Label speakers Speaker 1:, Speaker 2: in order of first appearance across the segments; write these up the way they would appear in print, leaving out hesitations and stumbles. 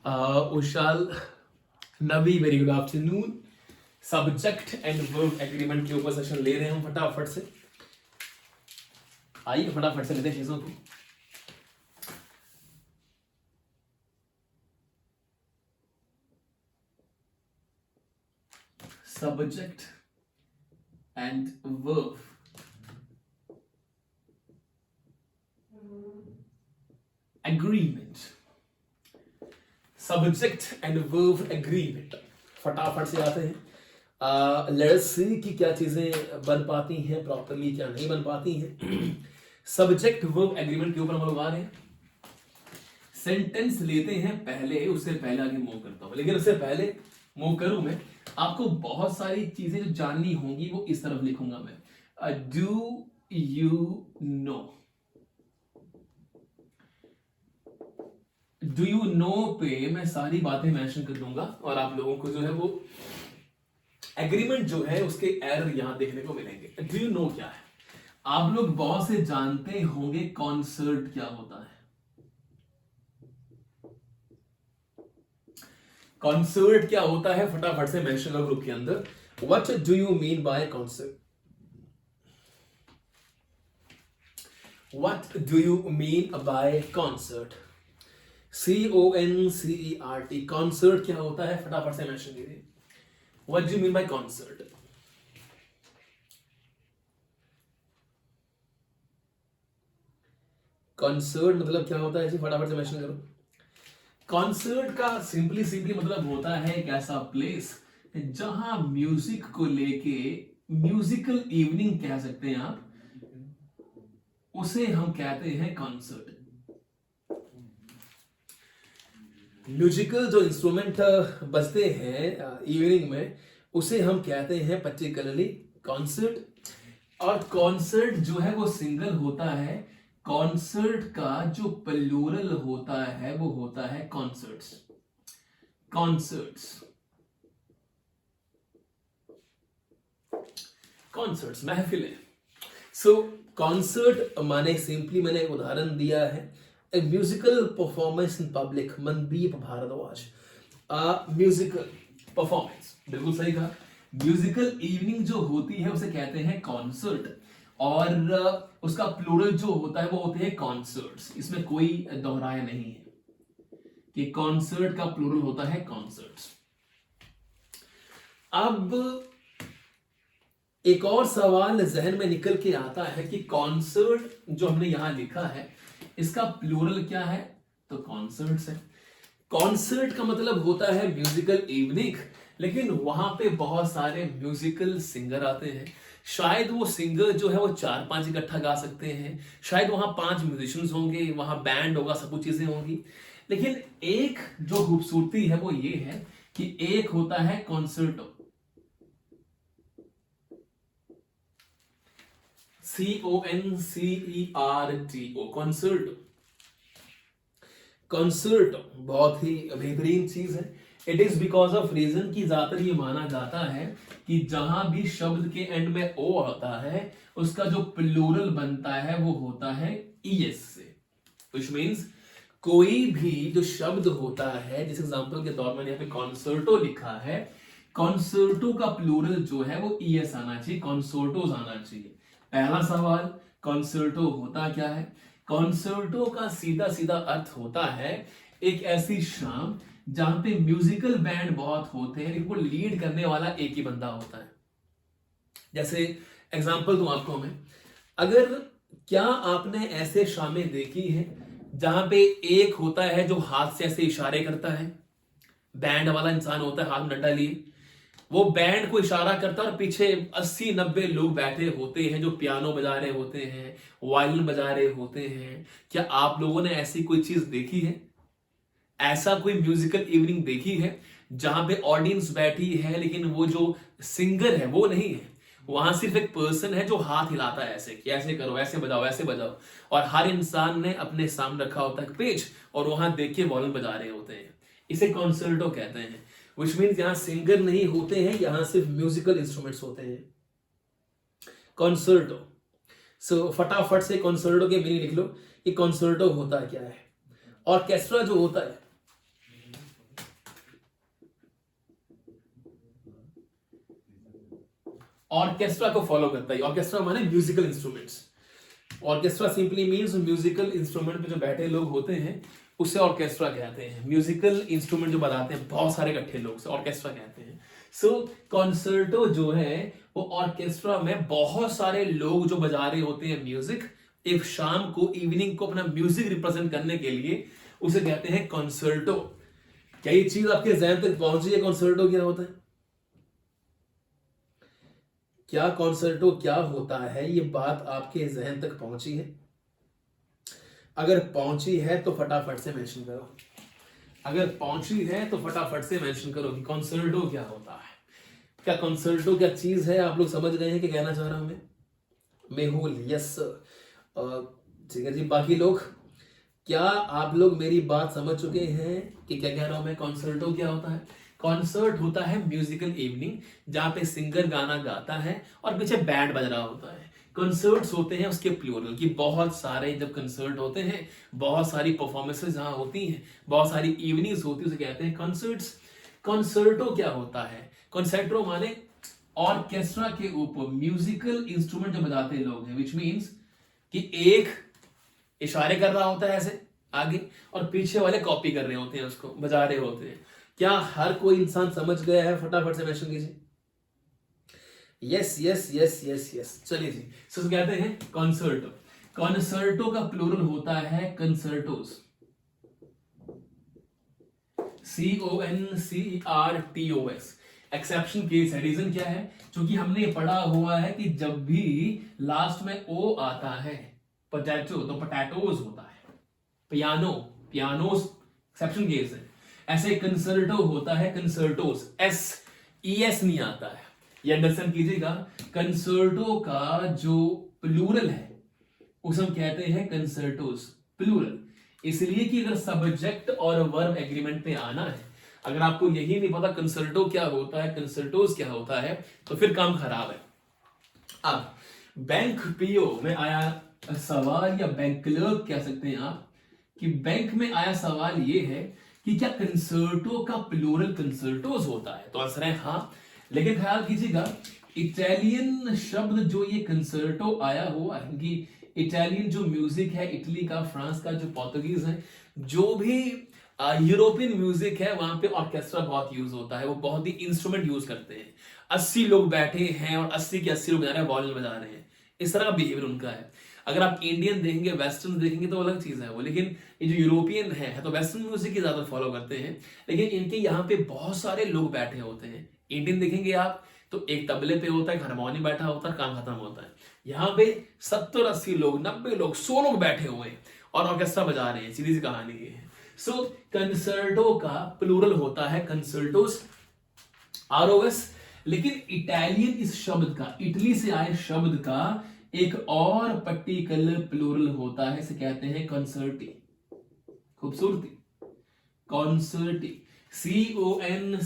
Speaker 1: उशाल Nabi, very good afternoon. Subject and verb agreement के ऊपर session ले रहे हैं हम फटाफट से। आइए फटाफट से लेते हैं चीजों को। Subject and verb agreement, subject and verb agreement. फटाफट से आते हैं। लेट्स सी कि क्या चीजें बन पाती हैं प्रॉपरली, क्या नहीं बन पाती हैं। सब्जेक्ट वर्ब एग्रीमेंट के ऊपर हम लोग आ रहे हैं। सेंटेंस लेते हैं पहले, उससे पहले आगे मूव करता हूं, लेकिन उससे पहले मूव करूं मैं, आपको बहुत सारी चीजें जो जाननी होंगी वो इस तरफ लिखूंगा मैं। Do you know, do you know पे मैं सारी बातें मेंशन कर दूंगा और आप लोगों को जो है वो एग्रीमेंट जो है उसके एरर यहां देखने को मिलेंगे। डू यू नो क्या है? आप लोग बहुत से जानते होंगे कॉन्सर्ट क्या होता है। कॉन्सर्ट क्या होता है फटाफट से मेंशन करो ग्रुप के अंदर। What do you mean by concert? What do you mean by concert? CONCERT, concert क्या होता है फटाफट से मेंशन कीजिए। What do you mean by concert? Concert मतलब क्या होता है जी, फटाफट से मेंशन करो। कॉन्सर्ट का सिंपली मतलब होता है एक ऐसा प्लेस जहां म्यूजिक को लेके, म्यूजिकल इवनिंग कह सकते हैं आप, उसे हम कहते हैं कॉन्सर्ट। म्यूजिकल जो इंस्ट्रूमेंट बजते हैं इवनिंग में, उसे हम कहते हैं पर्टिकुलरली कॉन्सर्ट। और कॉन्सर्ट जो है वो सिंगल होता है, कॉन्सर्ट का जो प्लूरल होता है वो होता है कॉन्सर्ट्स। कॉन्सर्ट्स, कॉन्सर्ट्स महफिलें। सो कॉन्सर्ट माने सिंपली मैंने एक उदाहरण दिया है, a musical performance in public. Mandeep Bhardwaj, musical performance, बिल्कुल सही कहा। म्यूजिकल इवनिंग जो होती है उसे कहते हैं कॉन्सर्ट, और उसका प्लूरल जो होता है वो होते हैं कॉन्सर्ट्स। इसमें कोई दोहराया नहीं है कि कॉन्सर्ट का प्लूरल होता है कॉन्सर्ट्स। अब एक और सवाल जहन में निकल के आता है कि कॉन्सर्ट जो हमने यहां लिखा है इसका प्लूरल क्या है? तो कॉन्सर्ट्स है। कॉन्सर्ट का मतलब होता है म्यूजिकल इवनिंग, लेकिन वहां पे बहुत सारे म्यूजिकल सिंगर आते हैं। शायद वो सिंगर जो है वो 4-5 इकट्ठा गा सकते हैं, शायद वहां 5 म्यूजिशियंस होंगे, वहां बैंड होगा, सब कुछ चीजें होंगी। लेकिन एक जो खूबसूरती है वो ये है कि एक होता है कॉन्सर्टो, CONCERTO, कॉन्सर्टो। कॉन्सर्ट बहुत ही बेहतरीन चीज है। It is because of reason की ज्यादातर ये माना जाता है कि जहां भी शब्द के एंड में ओ आता है उसका जो प्लूरल बनता है वो होता है ES से। विच मीन्स कोई भी जो शब्द होता है, जिस एग्जांपल के तौर में यहाँ पे कॉन्सर्टो लिखा है, कॉन्सर्टो का प्लूरल जो है वो ES आना चाहिए, कॉन्सर्टोज आना चाहिए। पहला सवाल, कॉन्सर्टो होता क्या है? कॉन्सर्टो का सीधा सीधा अर्थ होता है एक ऐसी शाम जहां पे म्यूजिकल बैंड बहुत होते हैं लेकिन वो लीड करने वाला एक ही बंदा होता है। जैसे एग्जांपल दूं आपको मैं, अगर क्या आपने ऐसे शामें देखी हैं जहां पे एक होता है जो हाथ से ऐसे इशारे करता है, बैंड वाला इंसान होता है हाथ में डंडा लिए, वो बैंड को इशारा करता है और पीछे 80-90 लोग बैठे होते हैं जो पियानो बजा रहे होते हैं, वायलिन बजा रहे होते हैं। क्या आप लोगों ने ऐसी कोई चीज देखी है? ऐसा कोई म्यूजिकल इवनिंग देखी है जहां पे ऑडियंस बैठी है लेकिन वो जो सिंगर है वो नहीं है, वहां सिर्फ एक पर्सन है जो हाथ हिलाता है ऐसे कि ऐसे करो, ऐसे बजाओ, ऐसे बजाओ, और हर इंसान ने अपने सामने रखा होता है पेज और वहां देख के वायलिन बजा रहे होते हैं। इसे कॉन्सर्टो कहते हैं। विच मीन्स यहां सिंगर नहीं होते हैं, यहां सिर्फ म्यूजिकल इंस्ट्रूमेंट्स होते हैं। कॉन्सर्टो। सो फटाफट से कॉन्सर्टो के मीनिंग लिख लो कि कॉन्सर्टो होता क्या है। ऑर्केस्ट्रा जो होता है, ऑर्केस्ट्रा को फॉलो करता है। ऑर्केस्ट्रा माने musical instruments. Orchestra simply means musical instrument पे जो बैठे लोग होते हैं उसे ऑर्केस्ट्रा कहते हैं। म्यूजिकल इंस्ट्रूमेंट जो बजाते हैं बहुत सारे इकट्ठे लोग से ऑर्केस्ट्रा कहते हैं। सो कॉन्सर्टो जो है वो ऑर्केस्ट्रा में बहुत सारे लोग जो बजा रहे होते हैं म्यूजिक, एक शाम को इवनिंग को अपना म्यूजिक रिप्रेजेंट करने के लिए, उसे कहते हैं कॉन्सर्टो। क्या ये चीज आपके ज़हन तक पहुंची है कॉन्सर्टो क्या होता है? क्या कॉन्सर्टो क्या होता है ये बात आपके ज़हन तक पहुंची है? अगर पहुंची है तो फटाफट से मेंशन करो। अगर पहुंची है तो फटाफट से मेंशन करो कि कॉन्सर्टो क्या होता है। क्या कॉन्सर्टो क्या चीज है? आप लोग समझ गए हैं कि कहना चाह रहा हूं मैं? मेहुल यस ठीक है जी। बाकी लोग, क्या आप लोग मेरी बात समझ चुके हैं कि क्या कह रहा हूं मैं? कॉन्सर्टो क्या होता है? कॉन्सर्ट होता है म्यूजिकल इवनिंग जहां पे सिंगर गाना गाता है और पीछे बैंड बज रहा होता है। कंसर्ट्स होते हैं उसके प्लूरल की, बहुत सारे जब कंसर्ट होते हैं, बहुत सारी परफॉर्मेंसेस जहां होती हैं, बहुत सारी इवनिंग्स होती है, उसे कहते हैं कंसर्ट्स। कंसर्टो क्या होता है? कंसर्टो माने ऑर्केस्ट्रा के ऊपर म्यूजिकल इंस्ट्रूमेंट जो बजाते हैं लोग हैं, विच मीन्स कि एक इशारे कर रहा होता है ऐसे आगे और पीछे वाले कॉपी कर रहे होते हैं, उसको बजा रहे होते हैं। क्या हर कोई इंसान समझ गया है? फटाफट से मेंशन कीजिए। Yes yes yes yes yes चलिए जी। सो कहते हैं कॉन्सर्टो। कॉन्सर्टो का प्लूरल होता है कंसर्टोस। CONCERTOS। एक्सेप्शन केस है। रीजन क्या है? क्योंकि हमने पढ़ा हुआ है कि जब भी लास्ट में ओ आता है पोटैटो तो पोटैटोज होता है। पियानो पियानोस एक्सेप्शन केस है। ऐसे कंसर्टो होता है कंसर्टोस। ES नहीं आता है, ये अंडरस्टैंड कीजिएगा। कंसर्टो का जो प्लूरल है उसे हम कहते हैं कंसर्टोस प्लूरल। इसलिए कि अगर सब्जेक्ट और वर्ब एग्रीमेंट पे आना है, अगर आपको यही नहीं पता कंसर्टो क्या होता है, कंसर्टोस क्या होता है, तो फिर काम खराब है। अब बैंक पीओ में आया सवाल, या बैंक क्लर्क कह सकते हैं आप, कि बैंक में आया सवाल ये है कि क्या कंसर्टो का प्लूरल कंसर्टोस होता है? तो आंसर है हाँ। लेकिन ख्याल कीजिएगा, इटालियन शब्द जो ये कंसर्टो आया हुआ है कि इटालियन जो म्यूजिक है, इटली का, फ्रांस का, जो पोर्तुगीज है, जो भी यूरोपियन म्यूजिक है, वहां पे ऑर्केस्ट्रा बहुत यूज होता है। वो बहुत ही इंस्ट्रूमेंट यूज करते हैं। 80 लोग बैठे हैं और 80 के 80 लोग बजा रहे हैं, वॉयल बजा रहे हैं। इस तरह का बिहेवियर उनका है। अगर आप इंडियन देखेंगे, वेस्टर्न देखेंगे तो अलग चीज है वो, लेकिन ये जो यूरोपियन है तो वेस्टर्न म्यूजिक की ज्यादा फॉलो करते हैं। लेकिन इनके यहाँ पे बहुत सारे लोग बैठे होते हैं। इंडियन देखेंगे आप तो एक तबले पे होता है, हारमोनियम बैठा होता है, काम खत्म होता है। यहाँ पे 70-80 लोग, 90 लोग, 100 लोग बैठे हुए हैं और ऑर्केस्ट्रा बजा रहे हैं। सीधी सी कहानी ये है। सो कंसर्टो का प्लूरल होता है कंसर्टोस, ROS। लेकिन इटालियन इस शब्द का, इटली से आए शब्द का एक और पर्टिकुलर प्लूरल होता है, इसे कहते हैं कंसर्टी। खूबसूरती, कॉन्सर्टी, CONCERTI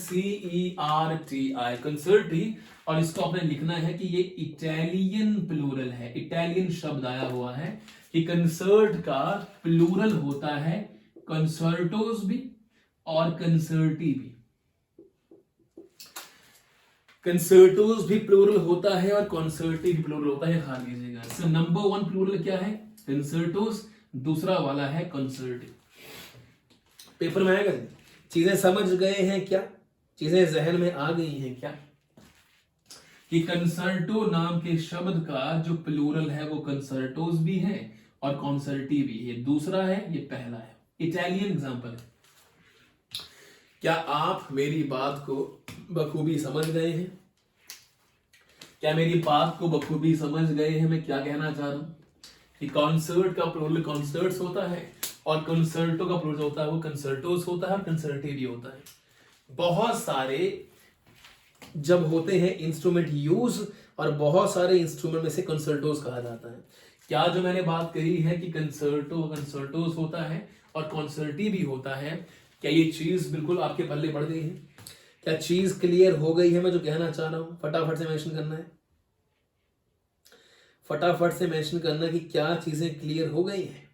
Speaker 1: कंसर्टी। और इसको आपने लिखना है कि ये इटालियन प्लूरल है। इटालियन शब्द आया हुआ है कि कंसर्ट का प्लूरल होता है कंसर्टोस भी और कंसर्टी भी। कंसर्टोस भी प्लूरल होता है और कॉन्सर्टी भी प्लूरल होता है, ख्याल कीजिएगा। सो नंबर 1 प्लूरल क्या है? कंसर्टोस। दूसरा वाला है कॉन्सर्टी। पेपर में आएगा। चीजें समझ गए हैं क्या? चीजें जहन में आ गई हैं क्या कि कंसर्टो नाम के शब्द का जो प्लूरल है वो कंसर्टोस भी है और कॉन्सर्टी भी। ये दूसरा है, ये पहला है। इटालियन एग्जांपल है। क्या आप मेरी बात को बखूबी समझ गए हैं? क्या मेरी बात को बखूबी समझ गए हैं मैं क्या कहना चाह रहा हूं? कि कॉन्सर्ट का प्लूरल कॉन्सर्ट्स होता है और कंसर्टो का प्लूरल होता है वो कंसर्टोस होता है और कंसर्टी भी होता है। बहुत सारे जब होते हैं इंस्ट्रूमेंट यूज, और बहुत सारे इंस्ट्रूमेंट में से कंसर्टोस कहा जाता है। क्या जो मैंने बात कही है कि कंसर्टो कंसर्टोस होता है और कॉन्सर्टी भी होता है, क्या ये चीज बिल्कुल आपके पल्ले पड़ गई है? क्या चीज क्लियर हो गई है मैं जो कहना चाह रहा हूं? फटाफट से मेंशन करना है। फटाफट से मेंशन करना कि क्या चीजें क्लियर हो गई हैं।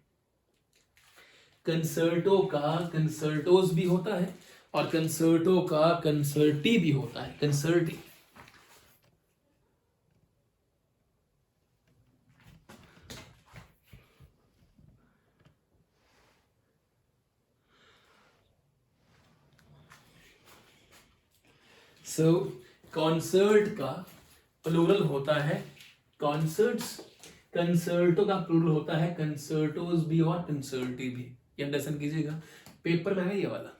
Speaker 1: कंसर्टो का कंसर्टोस भी होता है और कंसर्टो का कंसर्टी भी होता है। कंसर्टी सो कॉन्सर्ट का प्लूरल होता है कॉन्सर्ट्स, कंसर्टो का प्लूरल होता है कंसर्टोस भी और कंसर्टी भी। ये अंडरस्टैंड कीजिएगा, पेपर में है ये वाला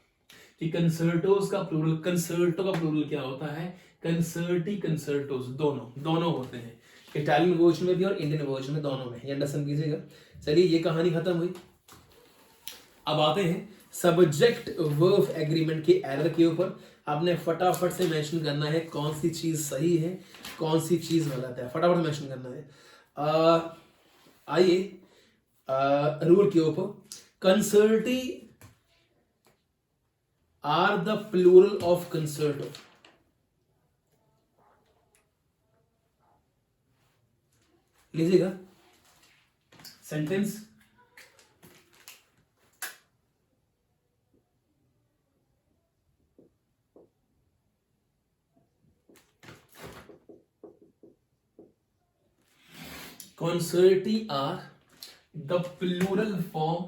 Speaker 1: कि कंसर्टोस का प्लूरल, कंसर्टो का प्लूरल क्या होता है, कंसर्टी कंसर्टोस, दोनों होते हैं, इटालियन वर्जन में भी और इंडियन वर्जन में, दोनों में। ये अंडरस्टैंड कीजिएगा। चलिए ये कहानी खत्म हुई। अब आते हैं सब्जेक्ट वर्ब एग्रीमेंट के एरर के ऊपर। आपने फटाफट से मेंशन करना है कौन सी चीज सही है कौन सी चीज गलत है, फटाफट मेंशन करना है। आइए रूल के ऊपर। कंसर्टी आर द प्लूरल ऑफ कंसर्टो। लीजिएगा sentence, concerti are the plural form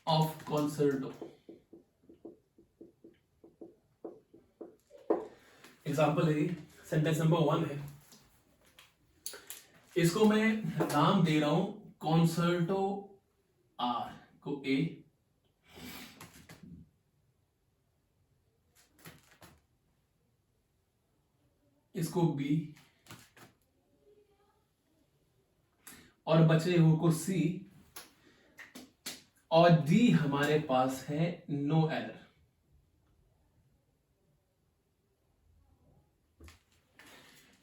Speaker 1: of concerto। Example है, सेंटेंस नंबर 1 है, इसको मैं नाम दे रहा हूं कॉन्सर्टो आर को ए, इसको बी और बचे हुए को सी, और डी हमारे पास है no error.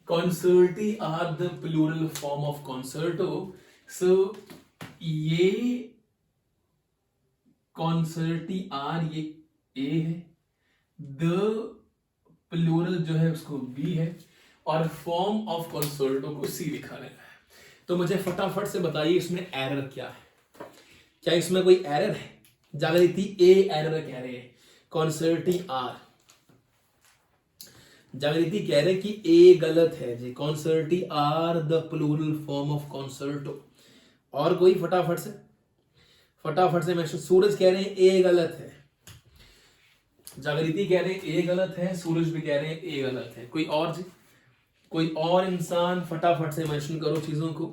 Speaker 1: Concerti are the plural form of concerto। So ये concerti are ये A है, the plural जो है उसको B है, और form of concerto को C लिखा गया है। तो मुझे फटाफट से बताइए इसमें एरर क्या है, क्या इसमें कोई एरर है? जागृति A एरर कह रहे हैं, concerti are जागृति कह रहे कि ए गलत है जी, concerti are the plural form of concerto. और कोई फटाफट से मैं, सूरज कह रहे हैं ए गलत है, जागृति कह रहे हैं ए गलत है, सूरज भी कह रहे हैं ए गलत है। कोई और जी, कोई और इंसान फटाफट से मेंशन करो चीजों को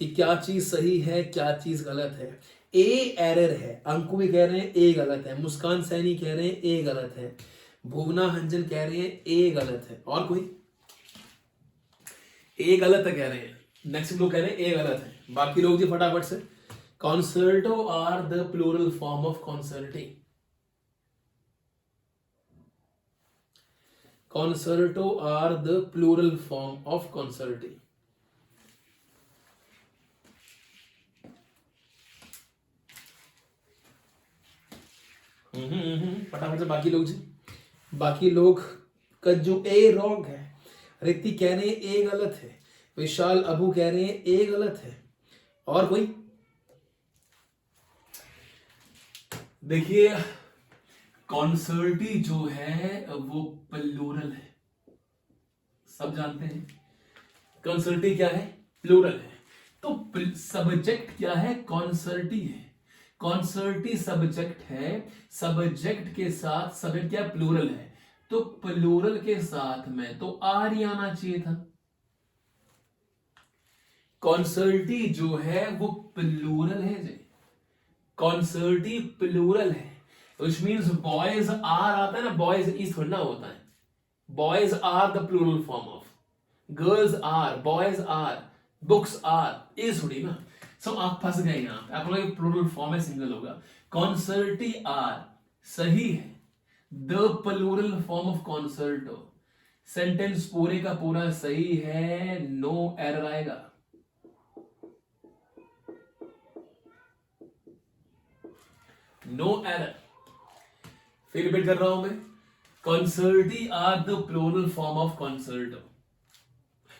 Speaker 1: कि क्या चीज सही है क्या चीज गलत है। ए एरर है, अंकु भी कह रहे हैं ए गलत है, मुस्कान सैनी कह रहे हैं ए गलत है, भुवना हंजन कह रहे हैं ए गलत है, और कोई ए गलत है कह रहे हैं, नेक्स्ट लोग कह रहे हैं ए गलत है। बाकी लोग जी फटाफट से, concerto are the plural form of concerti, concerto are the plural form of concerti. फटाफट से बाकी लोग जी, बाकी लोग का जो ए रॉन्ग है, रिति कह रहे हैं ए गलत है, विशाल अबू कह रहे हैं ए गलत है, और कोई? देखिए कॉन्सर्टी जो है वो प्लूरल है, सब जानते हैं कॉन्सर्टी क्या है, प्लूरल है। तो सब्जेक्ट क्या है, कॉन्सर्टी है, कॉन्सर्टी सब्जेक्ट है, सब्जेक्ट के साथ सब्जेक्ट क्या प्लूरल है, तो प्लूरल के साथ में तो आर ही आना चाहिए था। कॉन्सर्टी जो है वो प्लूरल है जी, कॉन्सर्टी प्लूरल है, विच मीन्स बॉयज आर आता है ना, बॉयज इज थोड़ा होता है, boys are the plural form of, girls are, boys are, books are, is थोड़ी ना। सो आप फंस गए यहां पे, आप लोग प्लूरल फॉर्म है, सिंगल होगा। कॉन्सर्टी आर सही है, the plural form of concerto, sentence पूरे का पूरा सही है, नो एरर आएगा। No error. फिर रिपीट कर रहा हूं मैं, concerti are the plural form of concerto.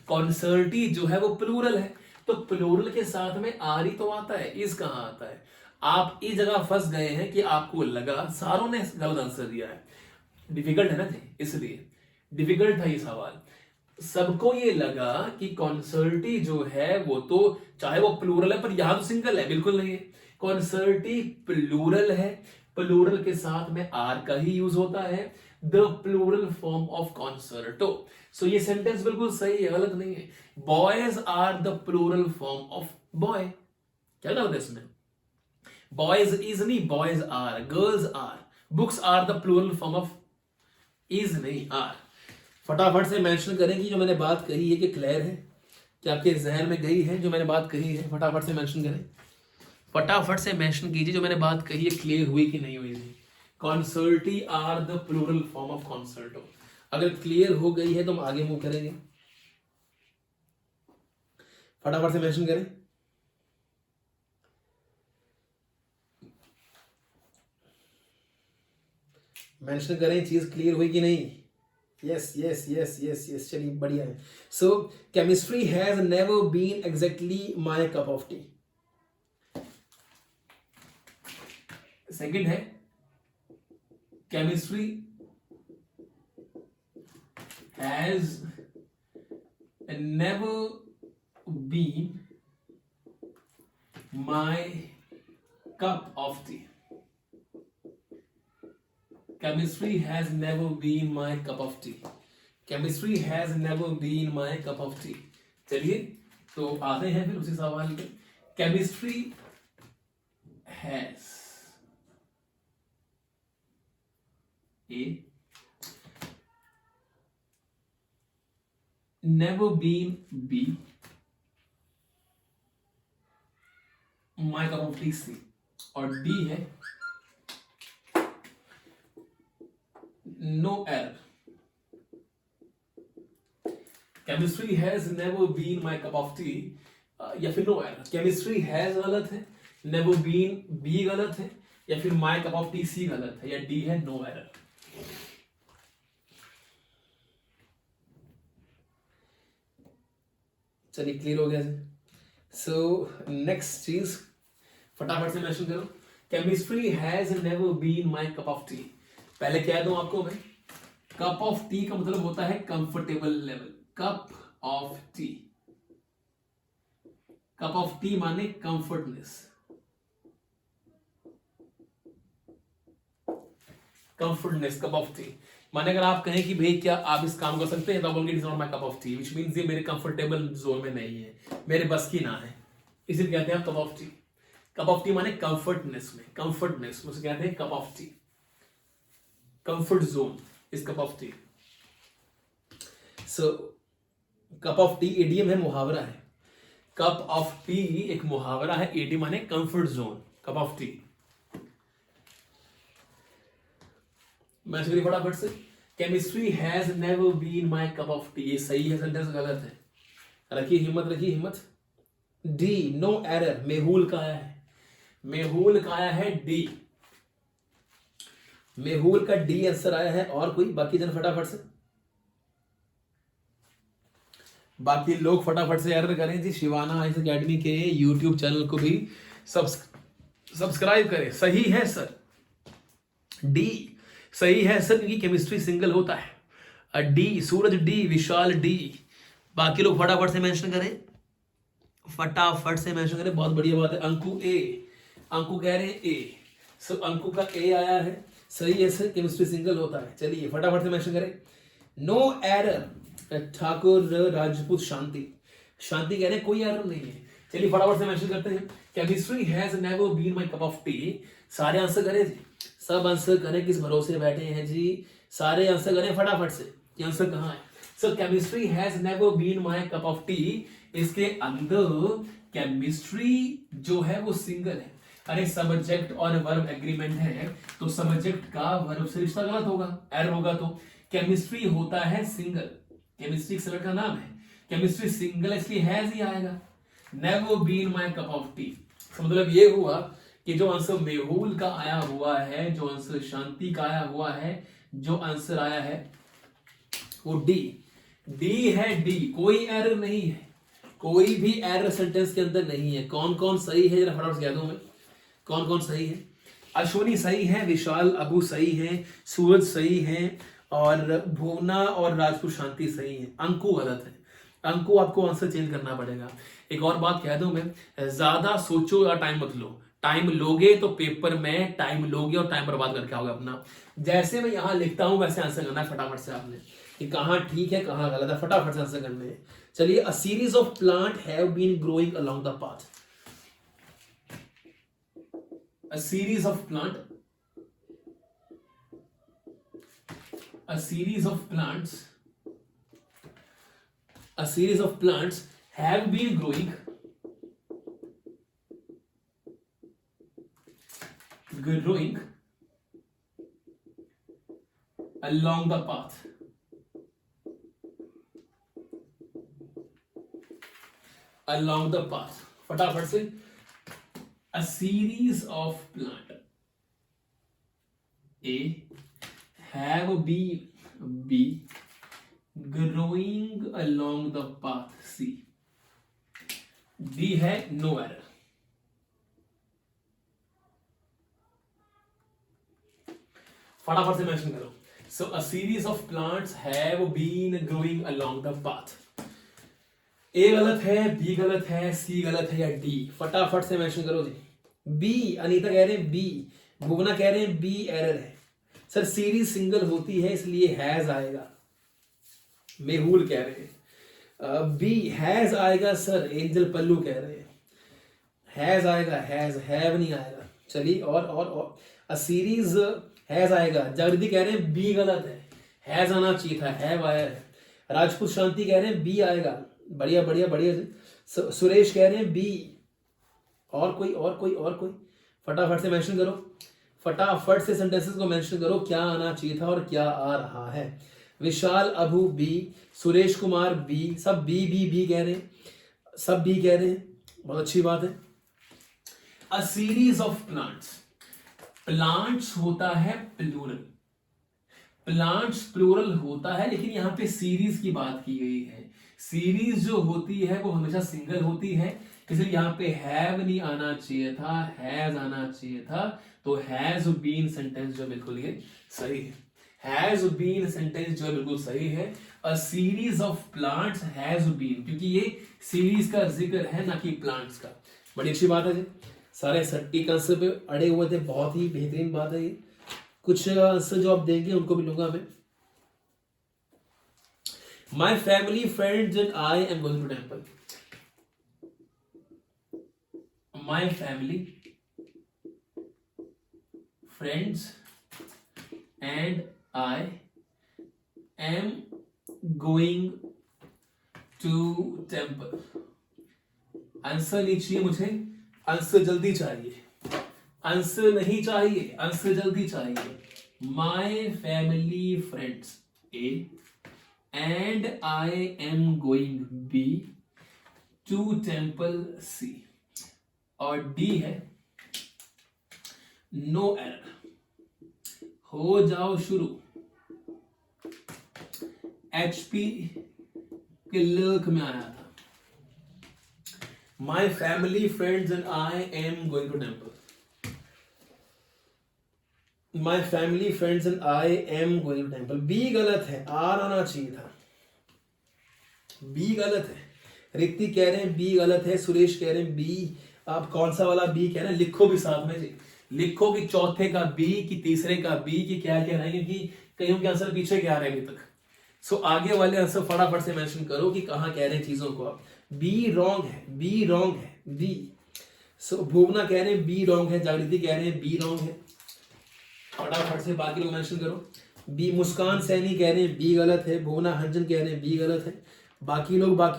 Speaker 1: Concerti जो है वो प्लूरल है, तो प्लूरल के साथ में आर ही तो आता है, इस कहां आता है। आप इस जगह फंस गए हैं कि आपको लगा सारों ने गलत आंसर दिया है, डिफिकल्ट है ना जी, इसलिए डिफिकल्ट था ये सवाल। सबको ये लगा कि कॉन्सर्टी जो है वो तो चाहे वो प्लूरल है, पर यहां तो सिंगल है, बिल्कुल नहीं है। कॉन्सर्टी प्लूरल है, प्लूरल के साथ में आर का ही यूज होता है, the plural form of concerto. So ये सेंटेंस बिल्कुल सही है, गलत नहीं है। Boys are the plural form of boy. क्या गलत है इसमें? बॉयज इज नहीं, boys are, girls are, books are the plural form of is नहीं, आर। फटाफट से मेंशन करें कि जो मैंने बात कही है कि क्लियर है, कि आपके जहन में गई है जो मैंने बात कही है। फटाफट से मेंशन करें, फटाफट से मेंशन कीजिए जो मैंने बात कही है क्लियर हुई कि नहीं हुई थी। Concerti are the plural form of concerto. अगर क्लियर हो गई है तो हम आगे मूव करेंगे। फटाफट से मेंशन करें। मेंशन करें चीज क्लियर हुई कि नहीं। Yes yes yes yes yes, चलिए बढ़िया है। So chemistry has never been exactly my cup of tea. Second है chemistry has never been my cup of tea. Chemistry has never been my cup of tea. Chemistry has never been my cup of tea. चलिए तो आते हैं फिर उसी सवाल पे। Chemistry has never been B my cup of tea C, और D है no error. Chemistry has never been my cup of tea, या फिर no error. Chemistry has गलत है, never been B गलत है, या फिर my cup of tea C गलत है, या D है no error. चलिए क्लियर हो गया। सो नेक्स्ट चीज फटाफट से मेंशन करो। Chemistry has never been my cup of tea. पहले कह दूं आपको मैं, कप ऑफ टी का मतलब होता है comfortable level. Cup of tea, cup of tea माने comfortness, comfortness cup of tea माने अगर आप कहें कि भाई क्या आप इस काम कर सकते हैं तो आप बोलेंगे it is not my cup of T, which means ये मेरे कंफर्टेबल जोन में नहीं है, मेरे बस की ना है, इसीलिए कहते हैं cup of tea. Cup of tea माने कंफर्टनेस में, कंफर्टनेस उसे कहते हैं cup of T, comfort zone is cup of T. So cup of T ADM है, मुहावरा है। कप ऑफ टी एक मुहावरा है, एडीएम माने comfort zone, cup of tea. मैं चलिए फटाफट से, chemistry has never been my cup of tea, ये सही है सेंटेंस, गलत है? रखिए हिम्मत, रखिए हिम्मत। डी नो एरर, मेहुल का आया है, मेहुल का आया है डी, मेहुल का डी आंसर आया है। और कोई बाकी जन फटाफट से, बाकी लोग फटाफट से एरर करें जी। शिवाना आइस अकेडमी के यूट्यूब चैनल को भी सब्सक्राइब करें। सही है सर, डी सही है सर, क्योंकि केमिस्ट्री सिंगल होता है। डी सूरज डी, विशाल डी। बाकी लोग फटाफट से मेंशन करें, फटाफट से मेंशन करें, बहुत बढ़िया बात है। अंकु ए, अंकु कह रहे हैं ए, सो अंकु का ए आया है, सही है सर, केमिस्ट्री सिंगल होता है। चलिए फटाफट से मेंशन करें, नो एरर। ठाकुर राजपूत शांति, शांति कह रहे हैं कोई एरर नहीं है। चलिए फटाफट से मेंशन करते हैं, chemistry has never been my cup of tea. सारे आंसर करें जी, सब आंसर करें, किस भरोसे बैठे हैं जी, सारे आंसर करें फटाफट से। ये आंसर कहाँ है? So chemistry has never been my cup of tea, इसके अंदर केमिस्ट्री जो है वो सिंगल है। अरे सब्जेक्ट और वर्ब एग्रीमेंट है, तो सब्जेक्ट का वर्ब से रिश्ता गलत होगा, एरर होगा, तो केमिस्ट्री होता है सिंगल, केमिस्ट्री सब्जेक्ट का नाम है, केमिस्ट्री सिंगल इसलिए हैज ही आएगा। Never been my cup of tea, मतलब ये हुआ कि जो आंसर मेहुल का आया हुआ है, जो आंसर शांति का आया हुआ है, जो आंसर आया है वो डी, डी है, डी। कोई एरर नहीं है, कोई भी एरर सेंटेंस के अंदर नहीं है। कौन कौन सही है जरा फटाफट कह दूं मैं, कौन कौन सही है? अश्विनी सही है, विशाल अबू सही है, सूरज सही है, और भुवना और राजपूत शांति सही है, अंकु गलत है। अंकु आपको आंसर चेंज करना पड़ेगा। एक और बात कह दूं मैं, ज्यादा सोचो या टाइम मत लो। टाइम लोगे तो पेपर में टाइम लोगे और टाइम बर्बाद करके आओगे अपना। जैसे मैं यहां लिखता हूं वैसे आंसर करना है फटाफट से आपने, कि कहां ठीक है कहां गलत है, फटाफट से आंसर करने हैं। चलिए, a series of plant have been growing along the path. A series of plant, a series of plants a series of plants have been growing along the path, along the path। फटाफट से, a series of plant A have be growing along the path C। D है no error. फटाफट से mention करो। So a series of plants have been growing along the path. A गलत है, B गलत है, सी गलत है या डी? फटाफट से मेंशन करो जी। बी, अनीता कह रहे हैं बी, भुवना कह रहे हैं बी एरर है। सर सीरीज सिंगल होती है इसलिए हैज आएगा, मेहुल कह रहे हैं। बी हैज आएगा सर, एंजल पल्लू कह रहे हैं हैज आएगा, हैज हैव नहीं आएगा। चलिए, और अ सीरीज हैज आएगा। जागृति कह रहे हैं बी गलत है, हैज आना चाहिए था, हैव आया है। राजपूत शांति कह रहे हैं बी आएगा, बढ़िया बढ़िया बढ़िया। सुरेश कह रहे हैं बी। और कोई फटाफट से मेंशन करो, फटाफट से सेंटेंसेस को मेंशन करो, क्या आना चाहिए था और क्या आ रहा है। विशाल अभु बी, सुरेश कुमार बी, सब बी कह रहे हैं, सब बी कह रहे हैं, बहुत अच्छी बात है। A series of plants, plants होता है प्लूरल, प्लांट्स प्लूरल होता है, लेकिन यहां पे सीरीज की बात की गई है। सीरीज जो होती है वो हमेशा सिंगल होती है, इसलिए यहां पे हैव नहीं आना चाहिए था, हैज आना चाहिए था। तो हैज बीन सेंटेंस जो बिल्कुल ये सही है, हैज बीन सेंटेंस जो बिल्कुल सही है। A series of plants has been, क्योंकि ये सीरीज का जिक्र है ना कि प्लांट्स का। बड़ी अच्छी बात है जी, सारे सटीक आंसर पे अड़े हुए थे, बहुत ही बेहतरीन बात है ये। कुछ आंसर जो आप देंगे उनको भी लूंगा मैं। My family, friends and I am going to temple. My family, friends and I am going to temple। Answer नहीं चाहिए मुझे, आंसर जल्दी चाहिए, आंसर नहीं चाहिए, आंसर जल्दी चाहिए। My family, friends A and I am going B to temple C। और D है नो एरर। हो जाओ शुरू। HP के लेख में आया था, My family, friends and I am going to temple। My family, friends and I am going to temple। B गलत है, R आना चाहिए था, B गलत है। ऋतिक कह रहे हैं B गलत है, सुरेश कह रहे हैं B। आप कौन सा वाला B कह रहे हैं लिखो भी साथ में जी, लिखो कि चौथे का B कि तीसरे का B कि क्या कह रहे हैं, क्योंकि कईयों के आंसर पीछे क्या रहे अभी तक। सो आगे वाले आंसर फटाफट से मेंशन करो कि कहां कह रहे हैं चीजों को आप। B रॉन्ग है, B रॉन्ग है, B। सो भुवना कह रहे हैं B रॉन्ग है, जागृति कह रहे हैं B रॉन्ग है, फटाफट से बाकी लोग मेंशन करो। बी, मुस्कान सैनी कह रहे हैं बी गलत है, भुवना हंजन कह रहे हैं बी गलत है। बाकी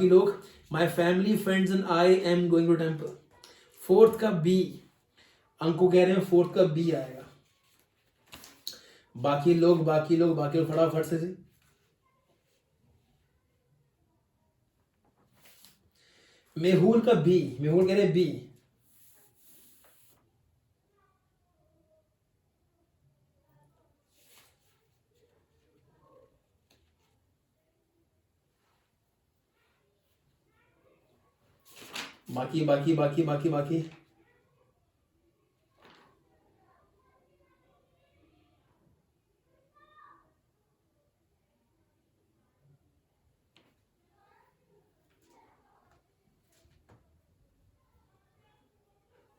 Speaker 1: लोग my family, friends and I am going to temple. Fourth का बी, अंकु कह रहे हैं फोर्थ का बी आएगा। बाकी लोग फटाफट से जी। मेहुल का बी, मेहुल कह रहे हैं बी। बाकी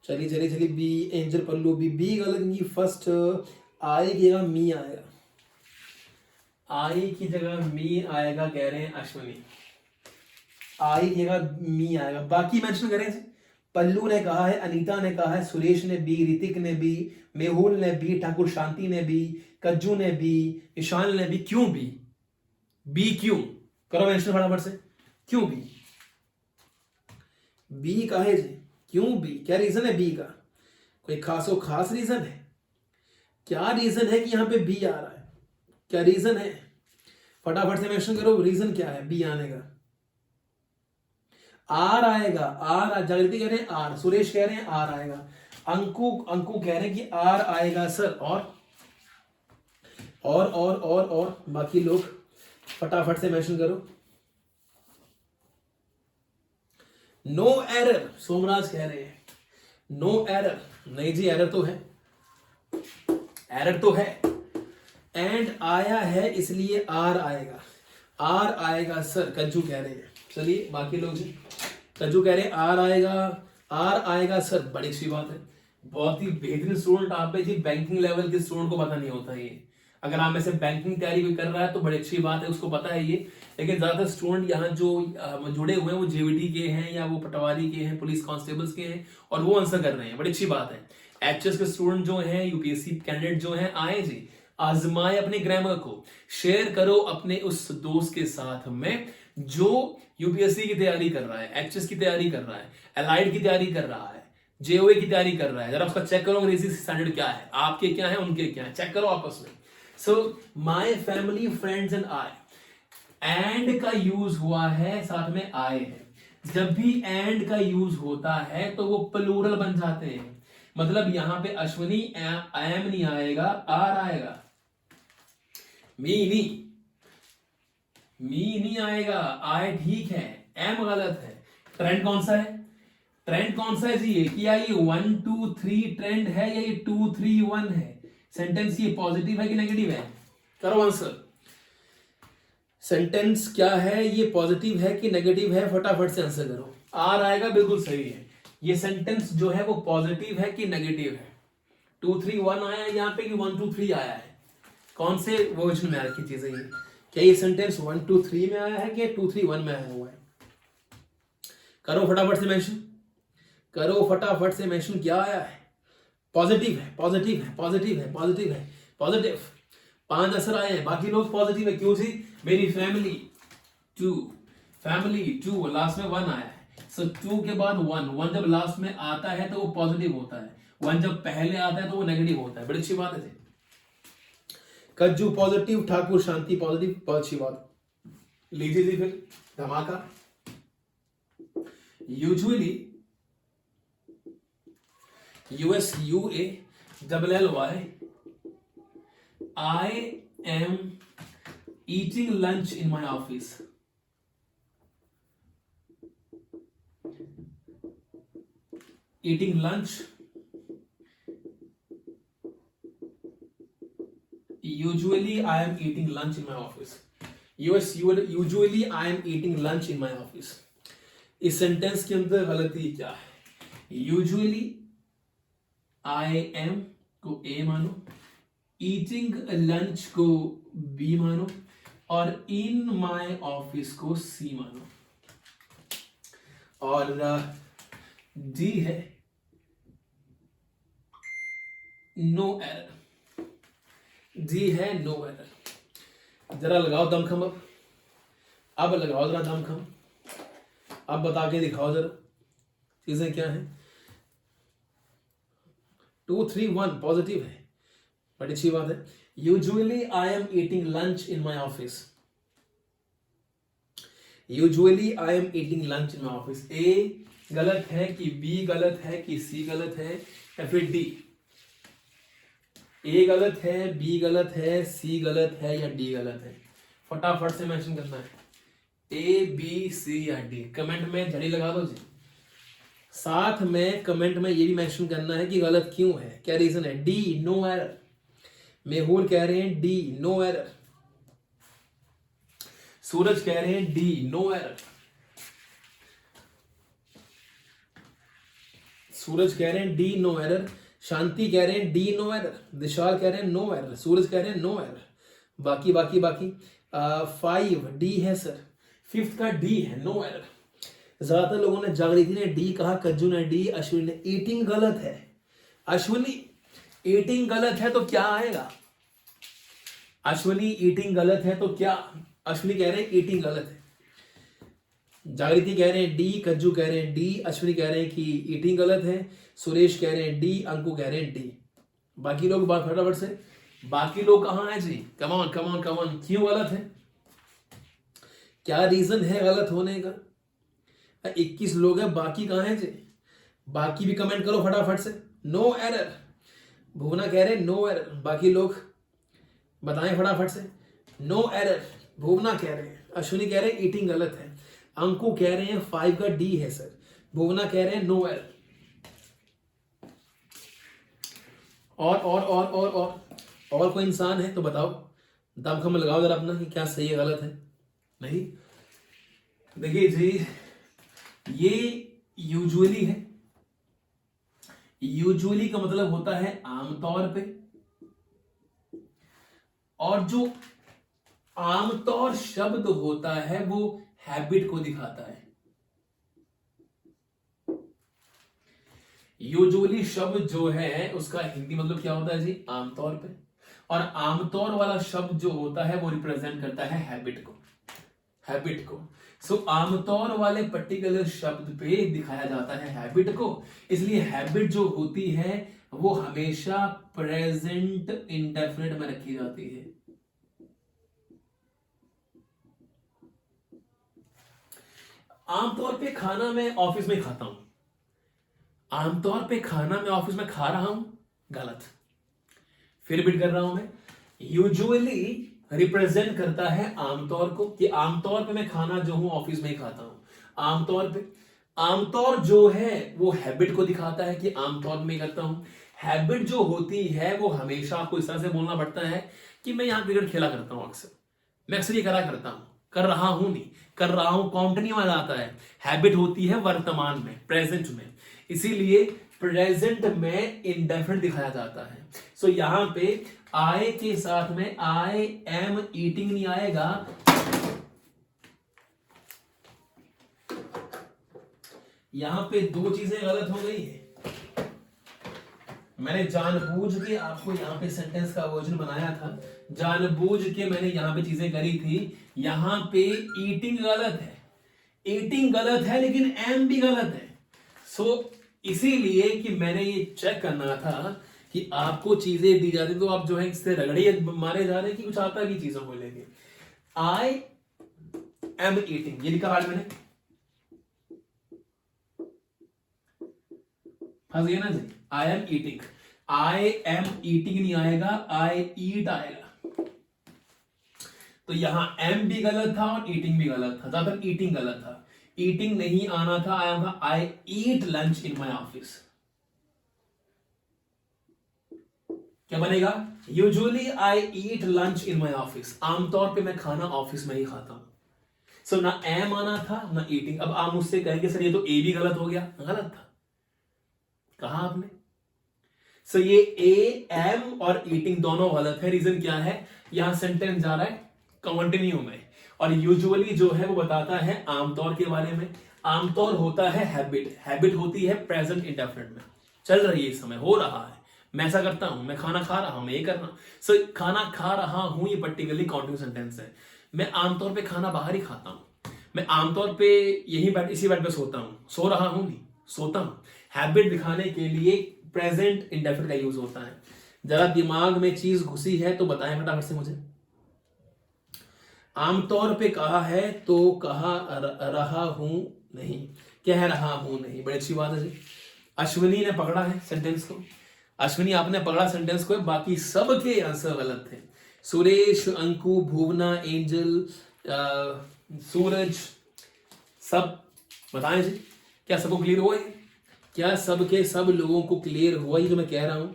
Speaker 2: चलिए चलिए चलिए, बी एंजल पल्लू, बी गलत, इनकी फर्स्ट आई की जगह मी आएगा।
Speaker 1: आई की जगह मी आएगा कह रहे हैं अश्विनी।
Speaker 2: आई की जगह मी आएगा, बाकी मेंशन करें। पल्लू ने कहा है, अनीता ने कहा है, सुरेश ने बी, ऋतिक ने बी, मेहुल ने बी, ठाकुर शांति ने बी, कज्जू ने बी, ईशान ने बी। क्यों बी? बी क्यों? करो मेंशन फटाफट से, क्यों बी? बी का है जी, क्यों बी? क्या रीजन है बी का? कोई खास रीजन है? क्या रीजन है कि यहाँ पे बी आ रहा है? क्या रीजन है? फटाफट से मेंशन करो, रीजन क्या है बी आने का? आर आएगा, आर। जागृति कह रहे हैं आर, सुरेश कह रहे हैं आर आएगा, अंकु कह रहे हैं कि आर आएगा सर। और बाकी लोग फटाफट से मेंशन करो। नो एरर, सोमराज कह रहे हैं नो एरर। नहीं जी, एरर तो है, एरर तो है। एंड आया है इसलिए आर आएगा, आर आएगा सर, कज्जू कह रहे हैं। चलिए बाकी लोग जी, कज्जू कह रहे हैं आर आएगा, आर आएगा सर, बड़ी अच्छी बात है। बहुत ही बेहतरीन स्टूडेंट आप पे जी, बैंकिंग लेवल के स्टूडेंट को पता नहीं होता ये। अगर आप में से बैंकिंग तैयारी कोई कर रहा है तो बड़ी अच्छी बात है, उसको पता है ये। लेकिन ज्यादातर स्टूडेंट यहाँ जो जुड़े हुए हैं वो जेवीटी के हैं या वो पटवारी के हैं, पुलिस कांस्टेबल्स के हैं, और वो आंसर कर रहे हैं, बड़ी अच्छी बात है। एचएस के स्टूडेंट जो हैं, यूपीएससी कैंडिडेट जो हैं, आए जी, आजमाए अपने ग्रामर को, शेयर करो अपने उस दोस्त के साथ में जो यूपीएससी की तैयारी कर रहा है, एचएस की तैयारी कर रहा है, एलाइड की तैयारी कर रहा है, जेओए की तैयारी कर रहा है। जरा उसका चेक करो अंग्रेजी स्टैंडर्ड क्या है, आपके क्या है, उनके क्या है, चेक करो आपस में। So my family, friends and I, and का यूज हुआ है, साथ में आए हैं। जब भी एंड का यूज होता है तो वो प्लूरल बन जाते हैं। मतलब यहां पे अश्विनी एम नहीं आएगा, आर आएगा। मी नहीं आएगा, आए ठीक है, एम गलत है। ट्रेंड कौन सा है? ट्रेंड कौन सा है जी? ये क्या ये 1 2 3 ट्रेंड है या ये 2 3 1 है? सेंटेंस ये पॉजिटिव है कि नेगेटिव है? करो आंसर। सेंटेंस क्या है, ये पॉजिटिव है कि नेगेटिव है? फटाफट से आंसर करो। आर आएगा, बिल्कुल सही है। ये सेंटेंस जो है वो पॉजिटिव है कि नेगेटिव है? 2 3 1 आया है यहाँ पे कि 1 2 3 आया है? कौन से वर्जन में आ रखी चीजें ये? क्या ये सेंटेंस 1 2 3 में आया है कि 2 3 1 में आया हुआ है? करो फटाफट से मेंशन, करो फटाफट से मेंशन, क्या आया है? पॉजिटिव है, पॉजिटिव है, पॉजिटिव है, पॉजिटिव है, पॉजिटिव। 5 आंसर आए हैं, बाकी लोग पॉजिटिव है। क्यों जी? मेरी फैमिली 2, फैमिली 2, लास्ट में 1 आया है। सो 2 के बाद 1 जब लास्ट में आता है तो वो पॉजिटिव होता है, 1 जब पहले आता है तो वो नेगेटिव होता है। बड़ी अच्छी बात है जी। कज्जू पॉजिटिव, ठाकुर शांति पॉजिटिव, बहुत अच्छी बात। लीजिए जी फिर धमाका। Usually USUALLY, I am eating lunch in my office. Eating lunch. Usually I am eating lunch in my office. Usually I am eating lunch in my office. इस सेंटेंस के अंदर गलती क्या है? यूजुअली आई एम को ए मानो, eating lunch को B मानो, और इन माय ऑफिस को सी मानो। और डी है नो एरर, डी है नो एरर। जरा लगाओ दमखम, अब लगाओ जरा दमखम, अब बता के दिखाओ जरा चीजें क्या है। 2 3 1 पॉजिटिव है, बड़ी अच्छी बात है। Usually I am eating lunch in my office, usually I am eating lunch in my office. A गलत है कि बी गलत है कि सी गलत है या फिर डी? ए गलत है, बी गलत है, सी गलत है या डी गलत है? फटाफट से मेंशन करना है, ए बी सी या डी। कमेंट में झड़ी लगा दो जी। साथ में कमेंट में ये भी मेंशन करना है कि गलत क्यों है, क्या रीजन है। डी नो एरर, मेहुल कह रहे हैं डी नो एरर, सूरज कह रहे हैं डी नो एरर। सूरज कह रहे हैं डी नो एरर, शांति कह रहे हैं डी नो एरर, विशाल कह रहे हैं नो एरर, सूरज कह रहे हैं नो एरर। बाकी बाकी बाकी 5 डी है सर, 5th का डी है, नो एरर। ज्यादातर लोगों ने, जागृति ने डी कहा, कज्जू ने डी, अश्विनी ने ईटिंग गलत है। अश्विनी ईटिंग गलत है तो क्या आएगा? अश्विनी ईटिंग गलत है तो क्या? अश्विनी कह रहे हैं ईटिंग गलत है, जागृति कह रहे हैं डी, कज्जू कह रहे हैं डी, अश्विनी कह रहे हैं कि ईटिंग गलत है, सुरेश कह रहे हैं डी, अंकु कह रहे हैं डी। बाकी लोग बात फटाफट से, बाकी लोग कहाँ हैं जी? कमान कमान कमान, क्यों गलत है? क्या रीजन है गलत होने का? 21 लोग हैं, बाकी कहाँ हैं जी? बाकी भी कमेंट करो फटाफट से। नो एरर, भुवना कह रहे हैं नो एरर, बाकी लोग बताएं फटाफट से। नो एरर भुवना कह रहे हैं, अश्विनी कह रहे हैं ईटिंग गलत है, अंकु कह रहे हैं 5 का डी है सर, भुवना कह रहे हैं नो एरर। और कोई इंसान है तो बताओ, दमखम लगाओ जरा अपना कि क्या सही है गलत है। नहीं, देखिए जी, ये यूजुअली है, यूजुअली का मतलब होता है आमतौर पे, और जो आमतौर शब्द होता है वो हैबिट को दिखाता है। यूजुअली शब्द जो है उसका हिंदी मतलब क्या होता है जी? आमतौर पे। और आमतौर वाला शब्द जो होता है वो रिप्रेजेंट करता है हैबिट को, हैबिट को। सो आमतौर वाले पर्टिकुलर शब्द पे दिखाया जाता है हैबिट को, इसलिए हैबिट जो होती है वो हमेशा प्रेजेंट इंडेफिनिट में रखी जाती है। आमतौर पे खाना मैं ऑफिस में खाता हूं, आमतौर पे खाना मैं ऑफिस में खा रहा हूं, गलत। फिर रिपीट कर रहा हूं मैं, यूजुअली रिप्रेजेंट करता है आमतौर को, कि आमतौर पे मैं खाना जो हूं ऑफिस में ही खाता हूं। आमतौर पे, आमतौर जो है वो हैबिट को दिखाता है कि आमतौर में करता हूं। हैबिट जो होती है वो हमेशा आपको इस तरह से बोलना पड़ता है कि मैं यहां क्रिकेट खेला करता हूं, अक्सर मैं अक्सर ये करा करता हूं, कर रहा हूं नहीं, कर रहा हूं कंटिन्यू आ जाता है। हैबिट होती है वर्तमान में, प्रेजेंट में, इसीलिए प्रेजेंट में इंडेफिनिट दिखाया जाता है। सो यहां पे आई के साथ में आई एम ईटिंग नहीं आएगा, यहां पे दो चीजें गलत हो गई है। मैंने जानबूझ के आपको यहां पे सेंटेंस का वर्जन बनाया था, जानबूझ के मैंने यहां पे चीजें करी थी। यहां पे ईटिंग गलत है, ईटिंग गलत है, लेकिन एम भी गलत है। सो इसीलिए कि मैंने ये चेक करना था कि आपको चीजें दी जाती तो आप जो है इससे रगड़े मारे जा रहे हैं कि कुछ आता भी चीजों को लेके। आई एम ईटिंग ये लिखा आज मैंने, फंस गया ना जी? I am eating, I am eating नहीं आएगा, आई ईट आएगा। तो यहां एम भी गलत था और ईटिंग भी गलत था, ज्यादातर ईटिंग गलत था, ईटिंग नहीं आना था, आया था आई eat lunch in my office. क्या बनेगा? Usually I eat lunch in my office, आमतौर पे मैं खाना ऑफिस में ही खाता हूं। सो ना एम आना था ना ईटिंग। अब आप मुझसे कहेंगे सर ये तो ए भी गलत हो गया, गलत था, कहा आपने? सो ये ए, एम और ईटिंग दोनों गलत है। रीजन क्या है? यहां सेंटेंस जा रहा है कंटिन्यू में, और यूजुअली जो है वो बताता है आमतौर के बारे में। आमतौर होता है हैबिट, हैबिट होती है प्रेजेंट इंडेफिनिट में, चल रही है, इस समय हो रहा है, मैं ऐसा करता हूं, मैं खाना खा रहा हूं, मैं ये करना। सो खाना खा रहा हूं ये पर्टिकुलरली कॉन्टिन्यूस सेंटेंस है। मैं आमतौर पे खाना बाहर ही खाता हूं, मैं आमतौर पे यही बेड, इसी बेड पे सोता हूं, सो रहा हूं नहीं, सोता हूं। हैबिट दिखाने के लिए प्रेजेंट इंडेफिनिट का यूज होता है। जरा दिमाग में चीज घुसी है तो बताएं फटाफट से मुझे। आमतौर पे कहा है तो कहा रहा हूं नहीं, कह रहा हूं नहीं, बड़ी अच्छी बात है जी। अश्विनी ने पकड़ा है सेंटेंस को, अश्विनी आपने पकड़ा सेंटेंस को, बाकी सबके आंसर गलत थे। सुरेश, अंकु, भुवना, एंजल, सूरज, सब बताएं जी, क्या सबको क्लियर हुआ है? क्या सबके सब लोगों को क्लियर हुआ? ये जो मैं कह रहा हूं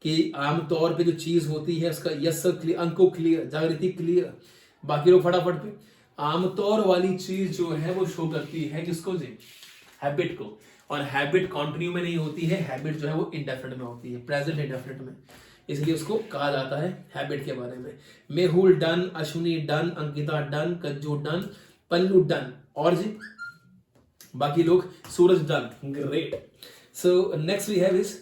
Speaker 2: कि आमतौर पे जो चीज होती है उसका यस सर क्लियर, अंको क्लियर, जागृति क्लियर, बाकी लोग फटाफट पे। आमतौर वाली चीज जो है वो शो करती है किसको जी?
Speaker 1: हैबिट को, और हैबिट कॉन्टिन्यू में नहीं होती है, हैबिट जो है वो इंडेफिनिट में होती है, प्रेजेंट इंडेफिनिट में, इसलिए उसको कहा जाता है हैबिट के बारे में। Mehul done, Ashwini done, Ankita done, Kajju done, Pallu done, और जी बाकी लोग, Suraj done, great. So next we have is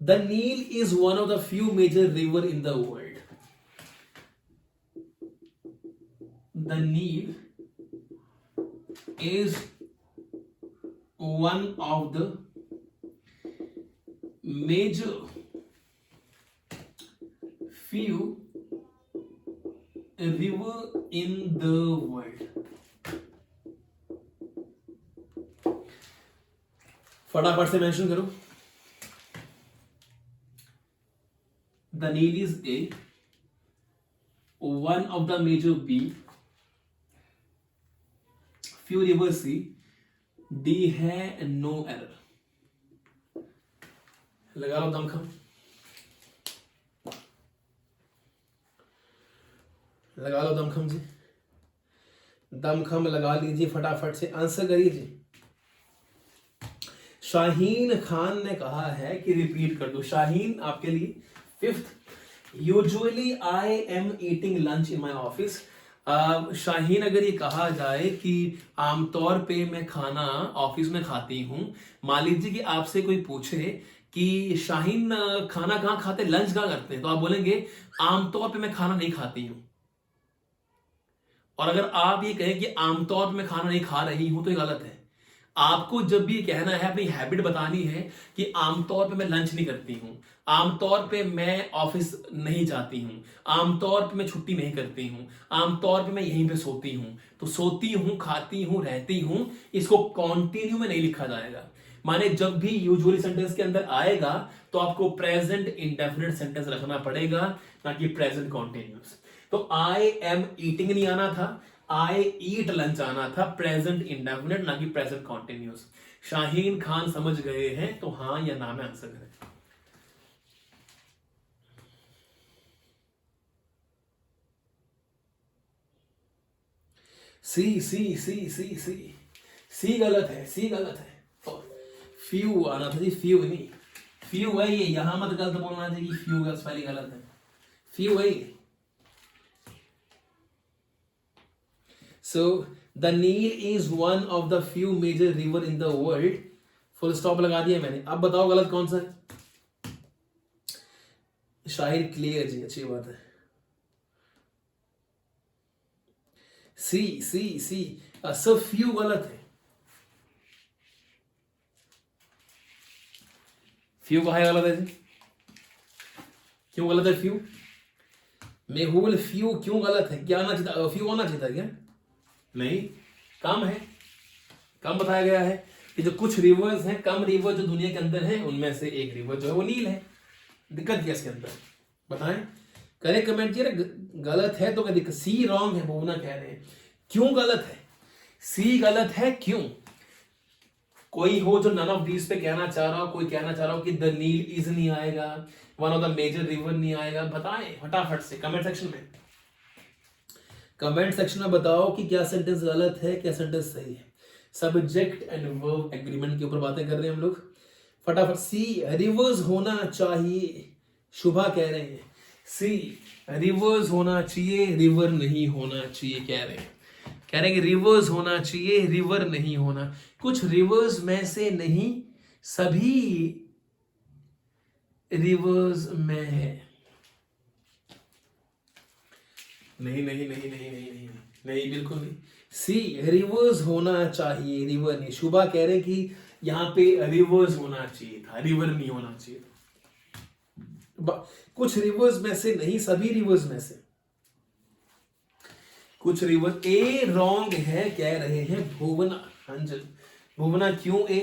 Speaker 1: the Nile is one of the few major river in the world. The Nile is one of the major few river in the world. फटाफट से mention करो। The Nile is one of the major B, few rivers C, D है no error। लगा लो दमखम, लगा लो दमखम जी, दमखम लगा लीजिए, फटाफट से आंसर करिए जी। शाहीन खान ने कहा है कि रिपीट कर दो। शाहीन आपके लिए fifth, usually I am eating lunch in my office. Shaheen, अगर ये कहा जाए कि आमतौर पे मैं खाना ऑफिस में खाती हूँ, मान लीजिए कि आपसे कोई पूछे कि शाहीन खाना कहाँ खाते, लंच कहाँ करते हैं, तो आप बोलेंगे आमतौर पे मैं खाना नहीं खाती हूँ। और अगर आप ये कहें कि आमतौर पे मैं खाना नहीं खा रही हूं, तो ये गलत है। आपको जब भी कहना है, अपनी हैबिट बतानी है कि आमतौर पे मैं लंच नहीं करती हूं, आमतौर पे मैं ऑफिस नहीं जाती हूं, आमतौर पे मैं छुट्टी नहीं करती हूं, आमतौर पे मैं यहीं पे सोती हूं, तो सोती हूं, खाती हूं, रहती हूं, इसको कॉन्टिन्यू में नहीं लिखा जाएगा। माने जब भी यूजुअली सेंटेंस के अंदर आएगा तो आपको प्रेजेंट इंडेफिनिट सेंटेंस रखना पड़ेगा, ना कि प्रेजेंट कॉन्टिन्यूस। तो आई एम ईटिंग नहीं आना था, आई ईट लंच आना था, प्रेजेंट इंडेफिनिट ना कि प्रेजेंट कॉन्टिन्यूस। शाहीन खान समझ गए हैं तो हाँ या ना में आंसर करें। सी सी सी सी सी सी गलत है, सी गलत है। फ्यू आना था जी, फ्यू नहीं, फ्यू है ये, यहां मत गलत बोलना चाहिए, फ्यू का स्पेलिंग गलत है, फ्यू है ये। So the Nile is one of the few major river in the world. Full stop लगा दिया मैंने। अब बताओ गलत कौन सा है। शाहिर क्लियर जी, अच्छी बात है। सी सी सी सब फ्यू गलत है। फ्यू कहा गलत है जी, क्यों गलत है फ्यू? मेहुल फ्यू क्यों गलत है? क्या आना चाहिए, फ्यू आना चाहिए था क्या? नहीं, कम है, कम बताया गया है कि जो कुछ रिवर्स हैं, कम रिवर जो दुनिया के अंदर है, उनमें से एक रिवर जो है वो नील है। दिक्कत क्या इसके अंदर बताएं, करें कमेंट किए। गलत है तो क्या दिक्कत? सी रॉन्ग है, बोलना कह रहे हैं। क्यों गलत है? सी गलत है क्यों? कोई हो जो नन ऑफ दीज पे कहना चाह रहा हो, कोई कहना चाह रहा हो कि द नील इज नहीं आएगा, one of the major river नहीं आएगा, बताएं फटाफट से कमेंट सेक्शन में। कमेंट सेक्शन में बताओ कि क्या सेंटेंस गलत है, क्या सेंटेंस सही है। सब्जेक्ट एंड वर्ब एग्रीमेंट के ऊपर बातें कर रहे हैं हम लोग। फटाफट। सी रिवर्स होना चाहिए, शुभा कह रहे हैं। सी रिवर्स होना चाहिए, रिवर नहीं होना चाहिए कह रहे हैं। कह रहे हैं कि रिवर्स होना चाहिए, रिवर नहीं होना। कुछ रिवर्स में से नहीं, सभी रिवर्स में है। नहीं नहीं नहीं नहीं नहीं नहीं नहीं, बिल्कुल नहीं। सी रिवर्स होना चाहिए, रिवर नहीं। शुभा कह रहे हैं कि यहां पे रिवर्स होना चाहिए था, रिवर नहीं होना चाहिए था। कुछ रिवर्स में से नहीं, सभी रिवर्स में से कुछ रिवर। ए रॉन्ग है कह रहे हैं भुवना। अंजल, भुवना क्यों ए?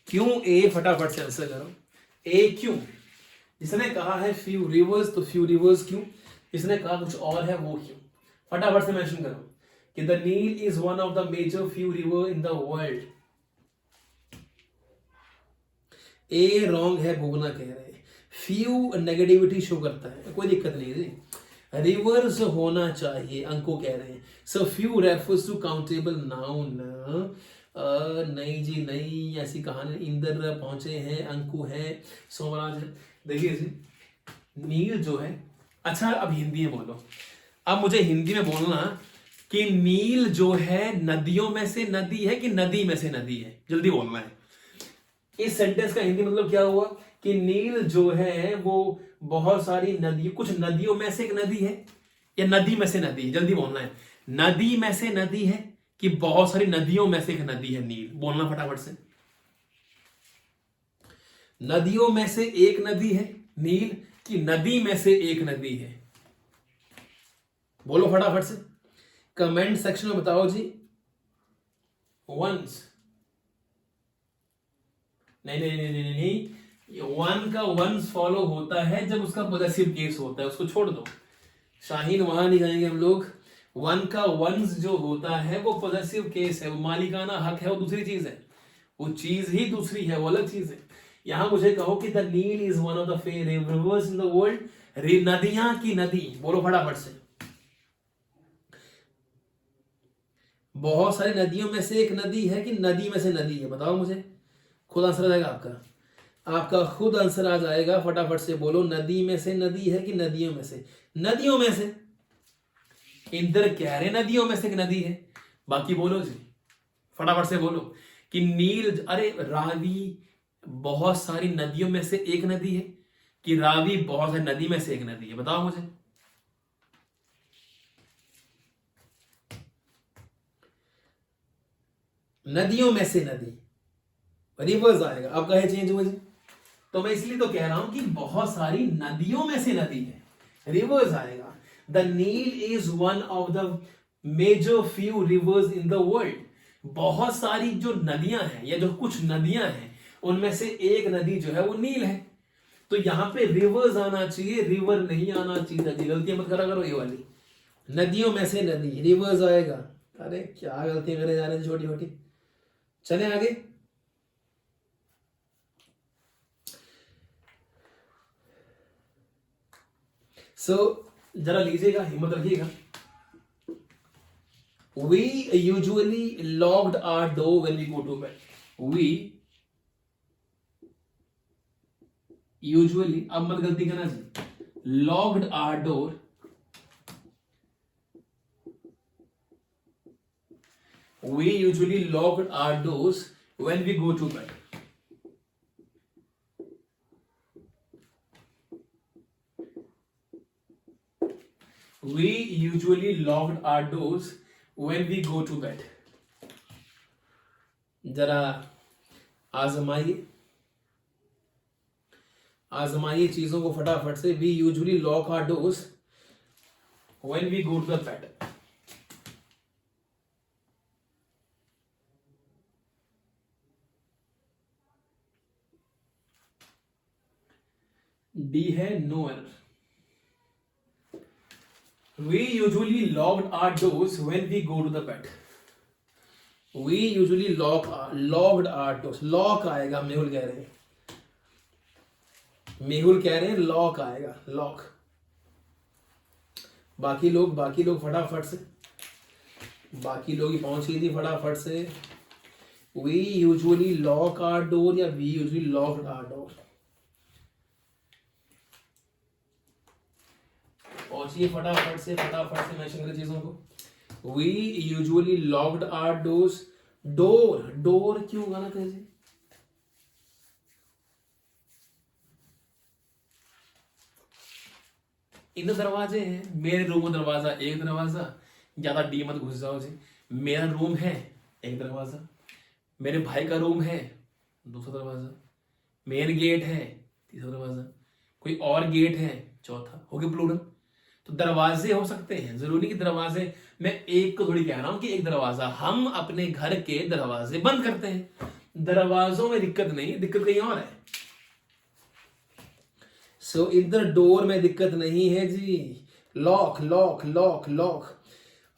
Speaker 1: क्यों ए? फटाफट से आंसर करो। ए क्यों? जिसने कहा है फ्यू रिवर्स, तो फ्यू रिवर्स क्यों? जिसने कहा कुछ और है वो क्यों? फटाफट से मेंशन करो कि the Nile is one of the major few river in the world. A wrong है, भुवना कह रहे हैं। फ्यू नेगेटिविटी शो करता है, कोई दिक्कत नहीं है।
Speaker 2: रिवर्स होना चाहिए, अंको कह रहे हैं। So few refers to countable noun. नहीं जी नहीं, ऐसी कहानी। इंद्र पहुंचे हैं, अंकु है, सोमराज है। देखिए जी, नील जो है, अच्छा अब हिंदी में बोलो। अब मुझे हिंदी में बोलना कि नील जो है नदियों में से नदी है कि नदी में से नदी है, जल्दी बोलना है। इस सेंटेंस का हिंदी मतलब क्या हुआ कि नील जो है वो बहुत सारी नदी, कुछ नदियों में से एक नदी है या नदी में से नदी है, जल्दी बोलना है। नदी में से नदी है कि बहुत सारी नदियों में से एक नदी है नील, बोलना फटाफट से। नदियों में से एक नदी है नील कि नदी में से एक नदी है, बोलो फटाफट से, कमेंट सेक्शन में बताओ जी। वंस, नहीं नहीं नहीं नहीं नहीं, वन का वंस फॉलो होता है जब उसका पॉजेसिव केस होता है, उसको छोड़ दो शाहीन, वहां नहीं जाएंगे हम लोग। वन का वंस जो होता है वो पॉजेसिव केस है, वो मालिकाना हक है, वो दूसरी चीज है, वो चीज ही दूसरी है, वो अलग चीज है। यहां मुझे कहो कि the Nile is one of the fair rivers in the world, नदियां की नदी, बोलो फटाफट से। बहुत सारी नदियों में से एक नदी है कि नदी में से नदी है, बताओ मुझे, खुद आंसर आ जाएगा आपका, आपका खुद आंसर आ जाएगा, फटाफट से बोलो। नदी में से नदी है कि नदियों में से? नदियों में से। इंद्र कह रहे नदियों में से एक नदी है, बाकी बोलो जी, फटाफट से बोलो कि नील, अरे रावी बहुत सारी नदियों में से एक नदी है कि रावी बहुत सारी नदी में से एक नदी है, बताओ मुझे। नदियों में से नदी, रिवर्स आएगा, अब कहे चेंज हुआ जी, तो मैं इसलिए तो कह रहा हूं कि बहुत सारी नदियों में से नदी है, रिवर्स आएगा। The Nile is one of the major few rivers in the world. बहुत सारी जो नदियां हैं या जो कुछ नदियां हैं उनमें से एक नदी जो है वो नील है, तो यहां पे रिवर्स आना चाहिए, रिवर नहीं आना चाहिए। गलतियां मत करा करो ये वाली, नदियों में से नदी, रिवर्स आएगा। अरे क्या गलतियां करे जा रहे हैं छोटी छोटी, चले आगे। सो जरा लीजिएगा, हिम्मत रखिएगा। We usually locked our door when we go to bed. We usually, अब मत गलती करना जी, locked our door we usually locked our doors when we go to bed. We usually locked our doors when we go to bed. जरा आजमाइए, आजमाइए चीजों को फटाफट से। We usually lock our doors when we go to the bed. D है no error. We usually locked our doors when we go to the bed. We usually locked our doors. Lock आएगा, मेहुल कह रहे हैं, मेहुल कह रहे हैं lock आएगा, lock. बाकी लोग फटाफट से, बाकी लोग ही पहुंच गई थी फटाफट से। We usually lock our door या we usually locked our door, पहुंचिए फटाफट से मैंशन करें चीजों को। We usually locked our doors. Door क्यों गाना कैसे? इन दरवाजे हैं, मेरे रूम का दरवाजा एक दरवाजा, ज्यादा डी मत घुस जाओ जी। मेरा रूम है एक दरवाजा, मेरे भाई का रूम है दूसरा दरवाजा, मेन गेट है तीसरा दरवाजा, कोई और गेट है चौथा, हो गया प्लूरल। तो दरवाजे हो सकते हैं, जरूरी कि दरवाजे, मैं एक को थोड़ी कह रहा हूं कि एक दरवाजा, हम अपने घर के दरवाजे बंद करते हैं, दरवाजों में दिक्कत नहीं, दिक्कत कहीं और है। सो इधर डोर में दिक्कत नहीं है जी। Lock lock lock lock,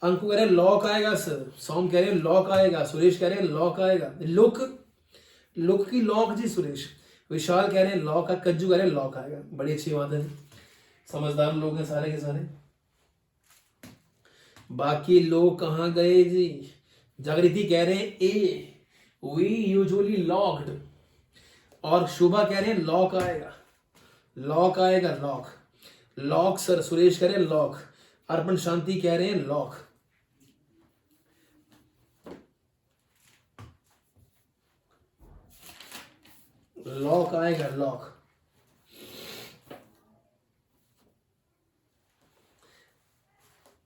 Speaker 2: Anku कह रहे लॉक आएगा सर, सोम कह रहे लॉक आएगा, सुरेश कह रहे लॉक आएगा। लुक, लुक की लॉक जी सुरेश, विशाल कह रहे लॉक, कज्जू कह रहे लॉक आएगा। बड़ी अच्छी बात है, समझदार लोग हैं सारे के सारे। बाकी लोग कहाँ गए जी? जागृति कह रहे हैं ए, वी यूजुअली लॉक्ड। और शुभा कह रहे हैं लॉक आएगा, लॉक आएगा, लॉक। लॉक सर, सुरेश कह रहे हैं लॉक। अर्पण शांति कह रहे हैं लॉक। लॉक आएगा, लॉक।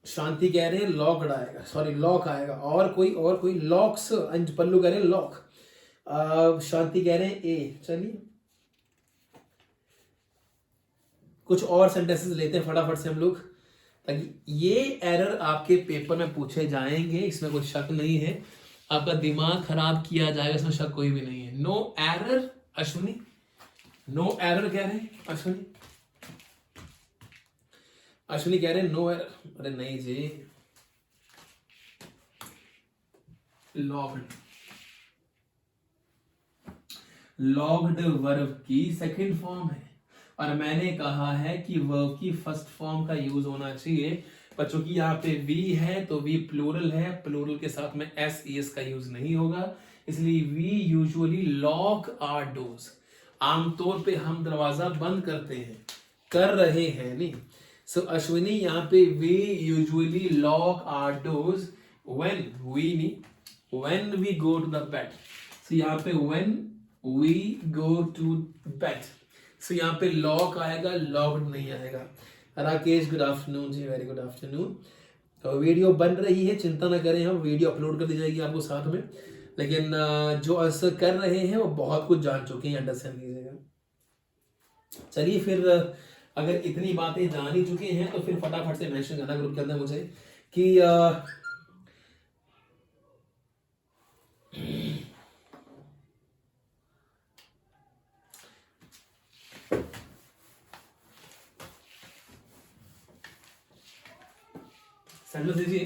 Speaker 2: शांति कह रहे हैं लॉकड आएगा, सॉरी लॉक आएगा। और कोई लॉक्स, पल्लू कह रहे हैं लॉक। शांति कह रहे हैं ए। चलिए कुछ और सेंटेंसेस लेते हैं फटाफट से हम लोग, ताकि ये एरर आपके पेपर में पूछे जाएंगे, इसमें कोई शक नहीं है। आपका दिमाग खराब किया जाएगा, इसमें शक कोई भी नहीं है। No error Ashwini, no error कह रहे हैं अश्विनी। अश्विनी कह रहे हैं नो एरर। अरे नहीं जी, लॉग्ड, लॉग्ड वर्ब की सेकंड फॉर्म है, और मैंने कहा है कि वर्ब की फर्स्ट फॉर्म का यूज होना चाहिए। पर चूंकि यहाँ पे वी है तो वी प्लूरल है, प्लूरल के साथ में एस ई एस का यूज नहीं होगा, इसलिए we usually lock our doors. आमतौर पे हम दरवाजा बंद करते हैं, कर रहे हैं नहीं। सो अश्विनी यहाँ पे we usually lock our doors when we नहीं, when we go to the bed. So यहाँ पे when we go to bed, so यहाँ पे लॉक आएगा, लॉक्ड नहीं आएगा। राकेश गुड आफ्टरनून जी, वेरी गुड आफ्टरनून। तो वीडियो बन रही है, चिंता ना करें, हम वीडियो अपलोड कर दी जाएगी आपको साथ में। लेकिन जो आंसर कर रहे हैं वो बहुत कुछ जान चुके हैं, अंडरस्टैंड कीजिएगा। चलिए फिर, अगर इतनी बातें जान ही चुके हैं तो फिर फटाफट से मेंशन करना ग्रुप के अंदर मुझे कि सेंटेंस दीजिए।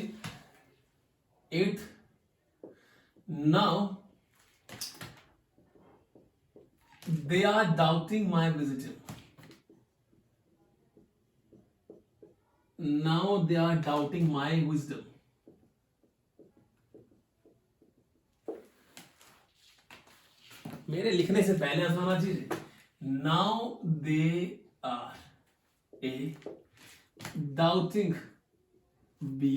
Speaker 2: 8th, now they are doubting my wisdom. Now they are doubting my wisdom. मेरे लिखने से पहले आना चाहिए। Now they are A, doubting B,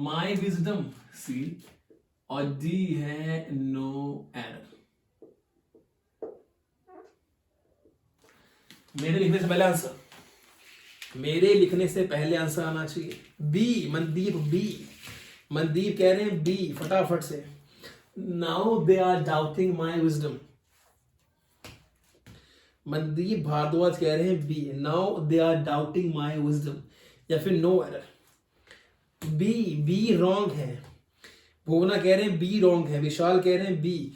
Speaker 2: my wisdom C, और D है no error। मेरे लिखने से पहले आंसर, मेरे लिखने से पहले आंसर आना चाहिए बी। मनदीप बी, मनदीप कह रहे हैं बी फटाफट से। Now they are doubting my wisdom. Mandeep Bhardwaj कह रहे हैं B, now they are doubting my wisdom, या फिर no error. B, B wrong है। भुवना कह रहे हैं बी रॉन्ग है। विशाल कह रहे हैं बी।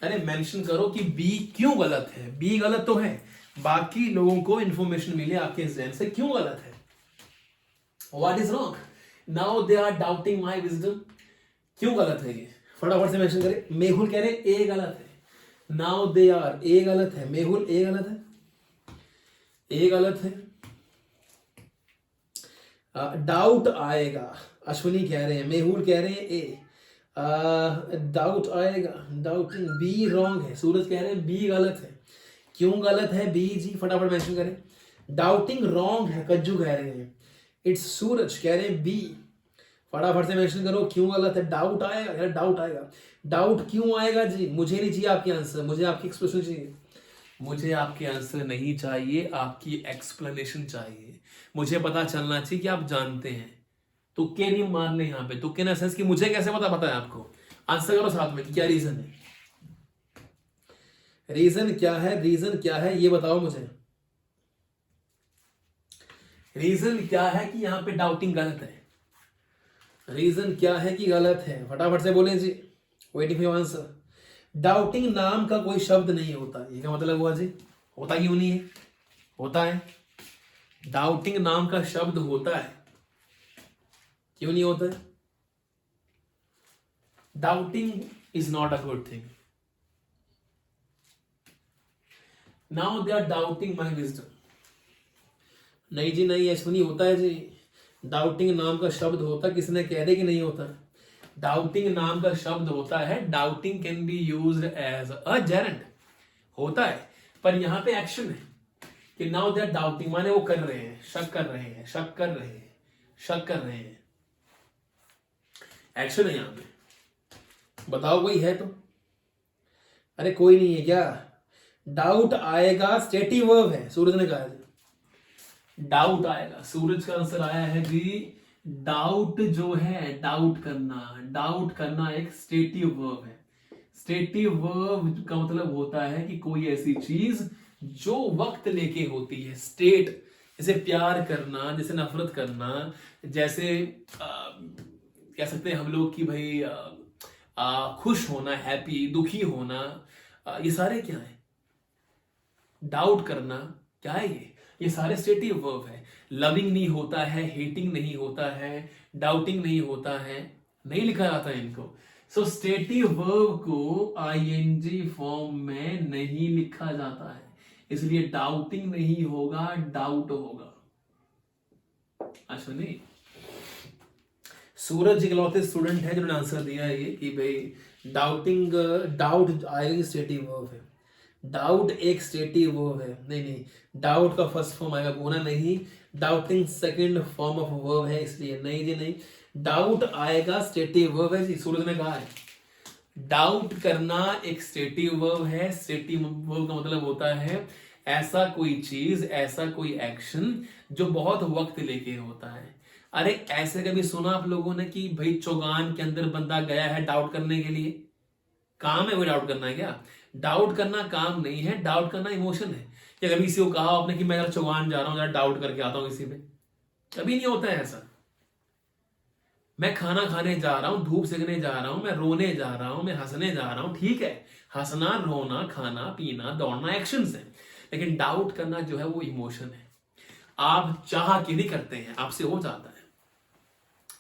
Speaker 2: अरे मेंशन करो कि बी क्यों गलत है। बी गलत तो है, बाकी लोगों को इंफॉर्मेशन मिले आपके जहन से क्यों गलत है। What is wrong? Now they are doubting my wisdom, क्यों गलत है ये, फटाफट से मेंशन करें। मेहुल कह रहे हैं ए गलत है। नाउ दे आर, ए गलत है। मेहुल ए गलत है, ए गलत है। डाउट आएगा, अश्विनी कह रहे हैं। मेहुल कह रहे हैं ए। डाउट आएगा, डाउटिंग बी रॉन्ग है। सूरज कह रहे हैं बी गलत है। क्यों गलत है बी जी, फटाफट मेंशन करें। डाउटिंग रॉन्ग है, कज्जू कह रहे हैं। इट्स सूरज कह रहे हैं बी, फटाफट से मेंशन करो क्यों गलत है। डाउट आएगा यार, डाउट आएगा। डाउट क्यों आएगा जी? मुझे नहीं चाहिए आपके आंसर, मुझे आपकी एक्सप्रेशन चाहिए। मुझे आपके आंसर नहीं चाहिए, आपकी एक्सप्लेनेशन चाहिए। मुझे पता चलना चाहिए कि आप जानते हैं। तुक्के नहीं मारने यहाँ पे, तुक्के इन सेंस कि मुझे कैसे पता है आपको। आंसर करो साथ में, क्या रीजन है, रीजन क्या है, रीजन क्या है ये बताओ मुझे। रीजन क्या है कि यहाँ पे डाउटिंग गलत है, रीजन क्या है कि गलत है, फटाफट से बोलें जी। Waiting for answer. डाउटिंग नाम का कोई शब्द नहीं होता, ये क्या मतलब हुआ जी? होता क्यों नहीं है? होता है, डाउटिंग नाम का शब्द होता है, क्यों नहीं होता है? Doubting is not a good thing. Now they are doubting my wisdom. नहीं जी नहीं, अश्विनी होता है जी। डाउटिंग नाम का शब्द होता, किसने कह दे कि नहीं होता? डाउटिंग नाम का शब्द होता है, doubting can be used as a gerund, होता है, पर यहां पे एक्शन है कि नाउ दे आर डाउटिंग, माने वो कर रहे हैं, शक कर रहे हैं, शक कर रहे हैं, शक कर रहे हैं, एक्शन है यहां पे। बताओ कोई है तो? अरे कोई नहीं है क्या? डाउट आएगा स्टेटिव वर्ब है, सूरज ने कहा जी। डाउट आएगा, सूरज का आंसर आया है जी। डाउट जो है, डाउट करना, डाउट करना एक स्टेटिव वर्ब है। स्टेटिव वर्ब का मतलब होता है कि कोई ऐसी चीज जो वक्त लेके होती है, स्टेट, जैसे प्यार करना, जैसे नफरत करना, जैसे कह सकते हैं हम लोग कि भाई खुश होना, हैप्पी, दुखी होना, ये सारे क्या है? डाउट करना, क्या है ये सारे स्टेटिव वर्ब है। लविंग नहीं होता है, हेटिंग नहीं होता है, डाउटिंग नहीं होता है, नहीं लिखा जाता है इनको। सो स्टेटिव वर्ब को आईएनजी फॉर्म में नहीं लिखा जाता है, इसलिए डाउटिंग नहीं होगा, डाउट होगा। अच्छा नहीं, सूरज इकलौते स्टूडेंट है जिन्होंने आंसर दिया है ये कि भाई डाउटिंग, डाउट आएगा स्टेटिव वर्ब है। डाउट एक स्टेटिव वर्ब है, नहीं नहीं, डाउट का फर्स्ट फॉर्म आएगा, होना नहीं। Doubting second form of verb है, इसलिए नहीं जी नहीं। डाउट आएगा स्टेटिव वर्ब है जी, सूरज ने कहा है। डाउट करना एक स्टेटिव वर्ब है। स्टेटिव वर्ब का मतलब होता है ऐसा कोई चीज, ऐसा कोई एक्शन जो बहुत वक्त लेके होता है। अरे ऐसे कभी सुना आप लोगों ने कि भाई चौगान के अंदर बंदा गया है डाउट करने के लिए? काम है वो डाउट करना है क्या? डाउट करना काम नहीं है, डाउट करना इमोशन है। या कभी किसी को कहा आपने कि मैं जरा चौगान जा रहा हूं, जरा डाउट करके आता हूं किसी पे? कभी नहीं होता है ऐसा। मैं खाना खाने जा रहा हूं, धूप सेकने जा रहा हूं, मैं रोने जा रहा हूं, मैं हंसने जा रहा हूं, ठीक है, हंसना, रोना, खाना पीना, दौड़ना एक्शंस है, लेकिन डाउट करना जो है वो इमोशन है। आप चाह के नहीं करते हैं, आपसे हो जाता है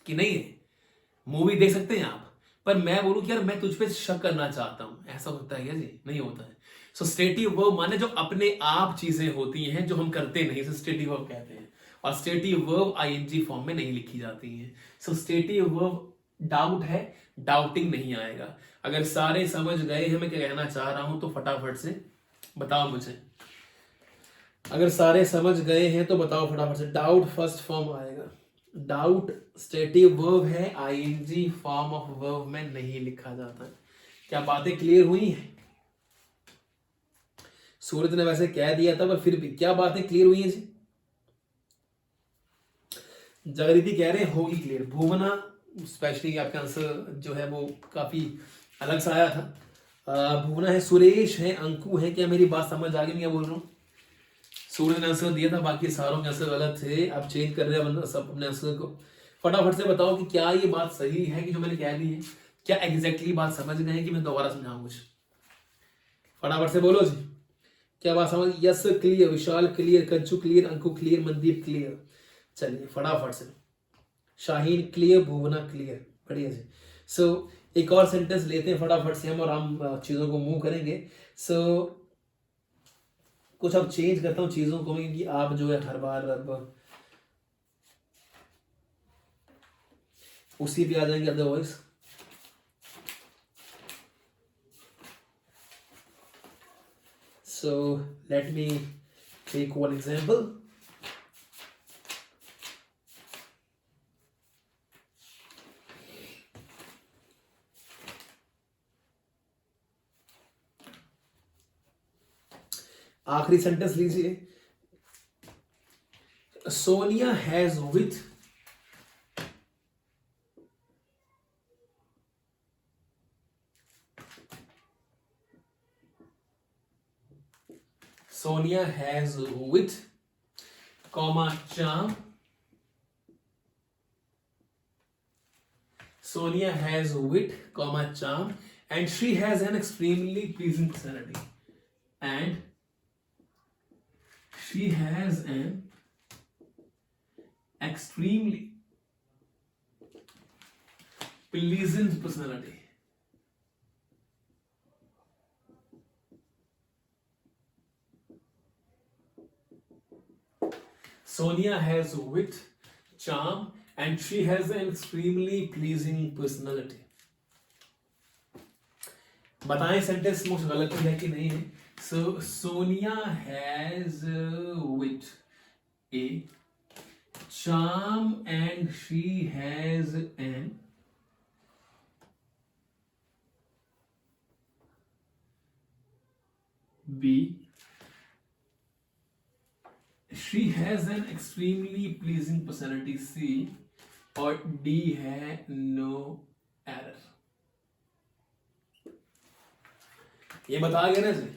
Speaker 2: कि नहीं है। मूवी देख सकते हैं आप, पर मैं बोलूं कि यार मैं तुझ पे शक करना चाहता हूं, ऐसा होता है क्या जी? नहीं होता है। सो स्टेटिव वर्ब माने जो अपने आप चीजें होती हैं जो हम करते नहीं, इसे स्टेटिव वर्ब कहते हैं। और स्टेटिव वर्ब आईएनजी फॉर्म में नहीं लिखी जाती है। सो स्टेटिव वर्ब डाउट है, डाउटिंग नहीं आएगा। अगर सारे समझ गए हैं मैं क्या कहना चाह रहा हूं तो फटाफट से बताओ मुझे। अगर सारे समझ गए हैं तो बताओ फटाफट से। डाउट फर्स्ट फॉर्म आएगा, डाउट स्टेटिव वर्ब है, आईएनजी फॉर्म ऑफ वर्ब में नहीं लिखा जाता। क्या बातें क्लियर हुई हैं? सूरज ने वैसे कह दिया था पर फिर भी क्या बातें क्लियर हुई हैं जी? जगरीति कह रहे हैं होगी क्लियर। भुवना स्पेशली आपका आंसर जो है वो काफी अलग सा आया था। भुवना है, सुरेश है, अंकु है। क्या मेरी बात समझ आ गई? मैं क्या बोल रहा हूँ? सूरज ने आंसर दिया था, बाकी सारों के आंसर गलत थे। आप चेंज कर रहे हैं सब अपने आंसर को। फटाफट से बताओ कि क्या ये बात सही है कि जो मैंने कह दी है? क्या एग्जैक्टली बात समझ गए कि मैं दोबारा समझाऊं कुछ? फटाफट से बोलो जी, क्या बात समझ? Yes clear, Vishal clear, Kanchu clear, Anku clear, Mandeep clear. चलिए फटाफट से, शाहीन क्लियर, भुवना क्लियर, बढ़िया जी। सो एक और सेंटेंस लेते हैं फटाफट से हम, और हम चीजों को मूव करेंगे। सो कुछ अब चेंज करता हूं चीजों को, क्योंकि आप जो है हर बार अब उसी पे आ जाएंगे otherwise. So let me take one example. आखिरी सेंटेंस लीजिए। Sonia has with Sonia has wit, comma charm. Sonia has wit, comma charm, and she has an extremely pleasing personality. And she has an extremely pleasant personality. Sonia has wit,
Speaker 1: charm, and she has an extremely pleasing personality. बताएं sentence most गलत है कि नहीं है. So Sonia has wit, a charm, and she has an B, she has an extremely pleasing personality, C, और D है no error. ये बता गया ना इसे.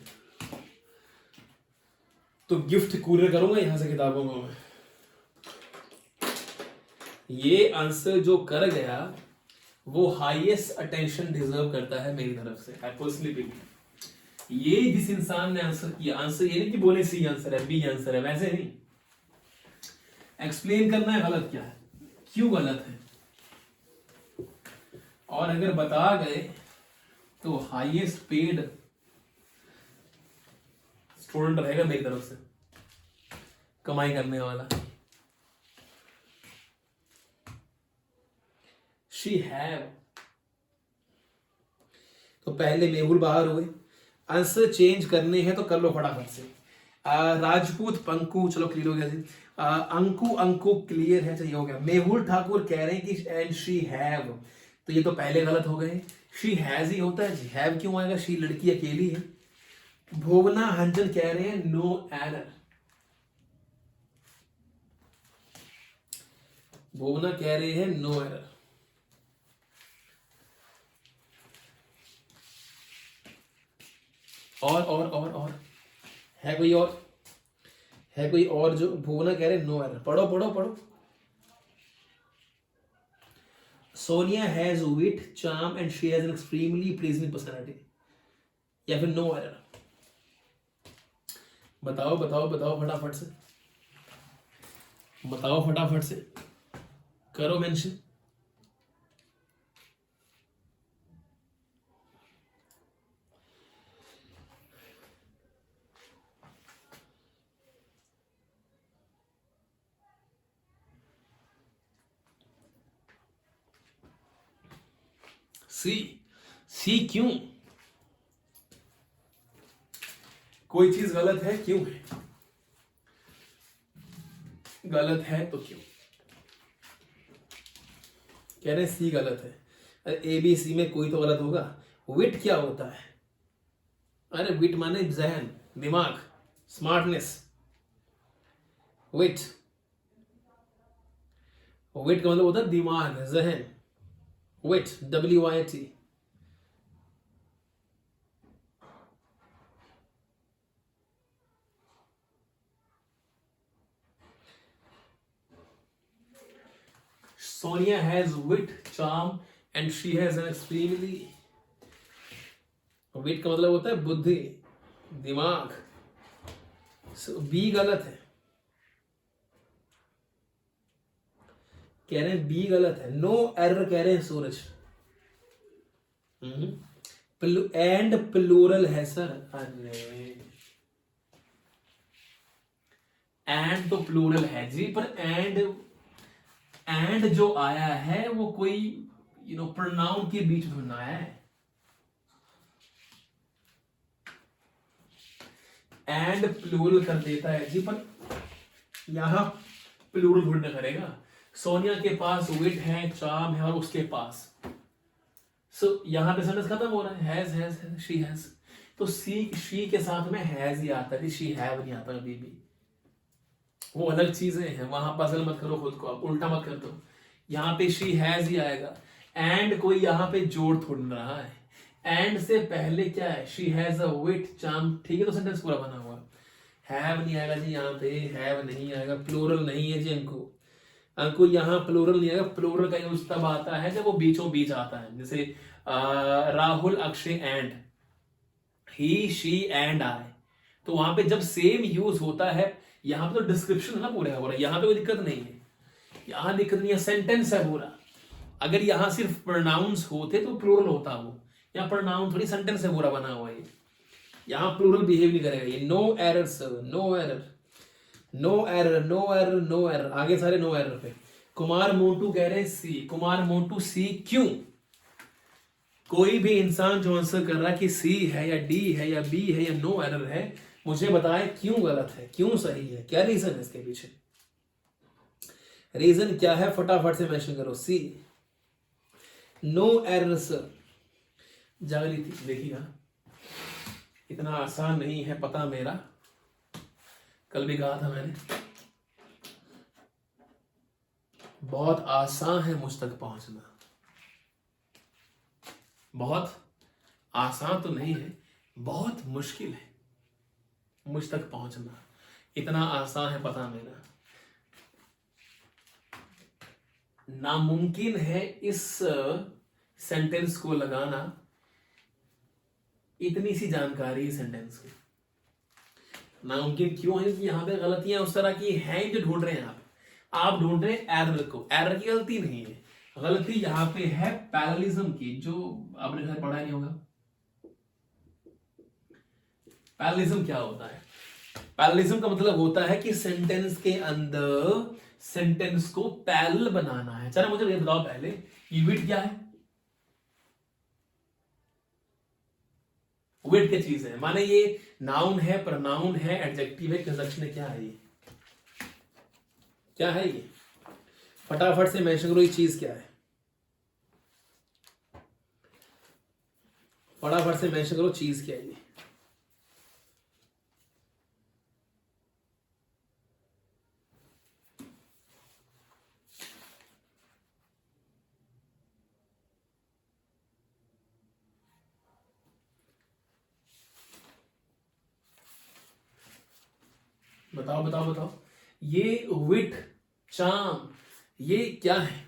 Speaker 1: तो गिफ्ट कुरियर करूंगा यहां से किताबों को मैं. ये आंसर जो कर गया वो हाईएस्ट अटेंशन डिजर्व करता है मेरी तरफ से. आई पर्सनली बिलीव ये जिस इंसान ने आंसर किया, आंसर ये नहीं कि बोले सी आंसर है, बी आंसर है, वैसे नहीं. एक्सप्लेन करना है गलत क्या है, क्यों गलत है, और अगर बता गए तो हाईएस्ट पेड स्टूडेंट रहेगा मेरी तरफ से, कमाई करने वाला. She have. तो पहले मेहुल बाहर हुए, आंसर चेंज करने हैं तो कर लो फटाफट से. राजपूत पंकु, चलो क्लियर हो गया जी. अंकु अंकु क्लियर है, चलिए हो गया. मेहुल ठाकुर कह रहे हैं कि एंड शी हैव, तो ये तो पहले गलत हो गए. शी हैज ही होता है जी, हैव क्यों आएगा, शी लड़की अकेली है. भुवना हंजन कह रहे हैं नो एरर. भुवना कह रहे हैं नो एरर. और है कोई और, है कोई और जो भुवना कह रहे नो एरर. पढ़ो पढ़ो पढ़ो. Sonia has wit, charm, and she has an extremely pleasing personality, या फिर नो एरर. बताओ बताओ बताओ फटाफट से, बताओ फटाफट से, करो मेंशन. सी क्यों, कोई चीज गलत है क्यों है, गलत है तो क्यों. कह रहे सी गलत है. अरे ए बी सी में कोई तो गलत होगा. विट क्या होता है, अरे विट माने जहन, दिमाग, स्मार्टनेस. विट, विट का मतलब होता है दिमाग, जहन. विट, WIT. Sonia has wit, charm, and she has an extremely. विट का मतलब होता है बुद्धि, दिमाग. बी गलत है, कह रहे हैं बी गलत है. नो एरर कह रहे हैं सूरज. एंड प्लूरल है सर. अरे एंड तो प्लूरल है जी, पर एंड जो आया है वो कोई प्रोनाउन के बीच में आया है. एंड प्लूरल कर देता है जी, पर यहां प्लूरल ढूंढना करेगा. सोनिया के पास विट है, चार्म है, और उसके पास. यहां पे सेंटेंस खत्म हो रहा है. Has, she has. तो शी के साथ में हैज ही आता है, शी हैव नहीं आता कभी भी. वो अलग चीजें हैं, वहां पजल मत करो खुद को, आप उल्टा मत कर दो. यहाँ पे शी हैज ही आएगा. एंड कोई यहाँ पे जोड़ थोड़ रहा है. एंड से पहले क्या है, she has a wit, charm. ठीक है, तो सेंटेंस पूरा बना हुआ. हैव नहीं आएगा जी, यहाँ पे हैव नहीं आएगा. प्लूरल नहीं है जी अंकु यहाँ प्लूरल नहीं आएगा. प्लूरल का यूज तब आता है जब वो बीचों बीच आता है. जैसे Rahul, Akshay, and, he, she, and I. तो वहां पे जब सेम यूज होता है, यहाँ पे तो डिस्क्रिप्शन है ना पूरा हो रहा है, यहाँ पे कोई दिक्कत नहीं है. यहाँ दिक्कत नहीं है, सेंटेंस है पूरा. अगर यहाँ सिर्फ प्रोनाउंस होते तो प्लूरल होता वो. यहाँ प्रोनाउन थोड़ी, सेंटेंस है पूरा बना हुआ है. यहाँ प्लूरल बिहेव नहीं करेगा ये. No error sir, no error, no error, no error, no error. आगे सारे नो एरर पे.
Speaker 2: कुमार मोटू कह रहे हैं सी। कुमार मोटू सी क्यों? कोई भी इंसान जो आंसर कर रहा है कि सी है या डी है या बी है या नो एरर है, मुझे बताए क्यों गलत है, क्यों सही है, क्या रीजन है इसके पीछे? रीजन क्या है फटाफट से मेंशन करो। सी, नो एरर सर। जागृति देखिएगा, इतना आसान नहीं है पता मेरा, कल भी कहा था मैंने, बहुत आसान है मुझ तक पहुंचना। बहुत आसान तो नहीं है, बहुत मुश्किल है मुझ तक पहुंचना। इतना आसान है पता मेरा, नामुमकिन है इस सेंटेंस को लगाना। इतनी सी जानकारी सेंटेंस की नामुमकिन क्यों है? कि यहां पे गलतियां उस तरह की हैं जो ढूंढ रहे हैं आप ढूंढ रहे हैं एरर को। एरर की गलती नहीं है, गलती यहां पे है पैरेललिज्म की, जो आपने शायद पढ़ा नहीं होगा। पैरेललिज्म क्या होता है? पैरेललिज्म का मतलब होता है कि सेंटेंस के अंदर सेंटेंस को पैरेलल बनाना है। चलो मुझे ये बताओ पहले, ये विड क्या है? विड क्या चीज है? माने ये नाउन है, प्रोनाउन है, एडजेक्टिव है, कंजंक्शन है, क्या है ये? क्या है ये? फटाफट से मेंशन करो, ये चीज क्या है? फटाफट से मेंशन करो, चीज क्या है ये? बताओ बताओ बताओ। ये विट, चार्म, ये क्या है?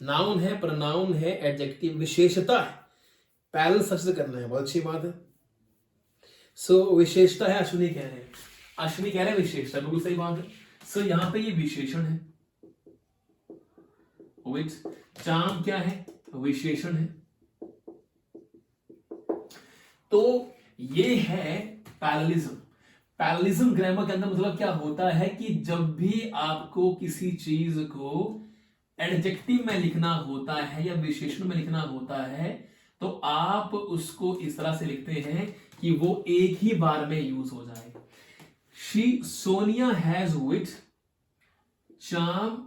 Speaker 2: नाउन है, प्रोनाउन है, एडजेक्टिव, विशेषता है। पैरेलल सर्च करना है, बहुत अच्छी बात है। सो विशेषता है, अश्विनी कह रहे हैं, अश्विनी कह रहे हैं विशेषता, बिल्कुल सही बात है। सो यहां पे ये विशेषण है, विट। चार्म क्या है? विशेषण है। तो ये है पैरेललिज्म। पैरेललिज्म ग्रामर के अंदर मतलब क्या होता है कि जब भी आपको किसी चीज को एडजेक्टिव में लिखना होता है या विशेषण में लिखना होता है, तो आप उसको इस तरह से लिखते हैं कि वो एक ही बार में यूज हो जाए। Sonia has wit, charm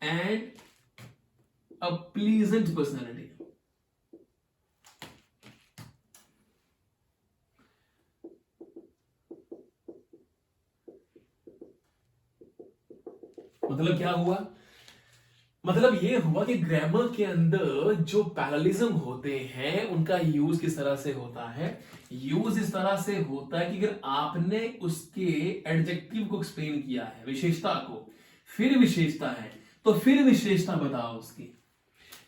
Speaker 2: and a pleasant personality. मतलब क्या हुआ? मतलब ये हुआ कि ग्रामर के अंदर जो पैरेललिज्म होते हैं उनका यूज किस तरह से होता है? यूज इस तरह से होता है कि अगर आपने उसके एडजेक्टिव को एक्सप्लेन किया है, विशेषता को, फिर विशेषता है तो फिर विशेषता बताओ उसकी।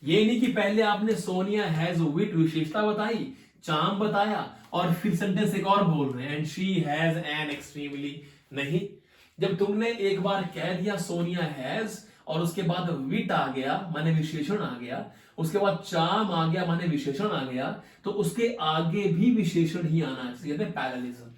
Speaker 2: ये नहीं कि पहले आपने सोनिया हैज विट विशेषता बताई, चार्म बताया और फिर सेंटेंस एक और बोल रहे हैं and she has an extremely. नहीं, जब तुमने एक बार कह दिया सोनिया हैज और उसके बाद विट आ गया माने विशेषण आ गया, उसके बाद चार्म आ गया माने विशेषण आ गया, तो उसके आगे भी विशेषण ही आना चाहिए। पैरेललिज्म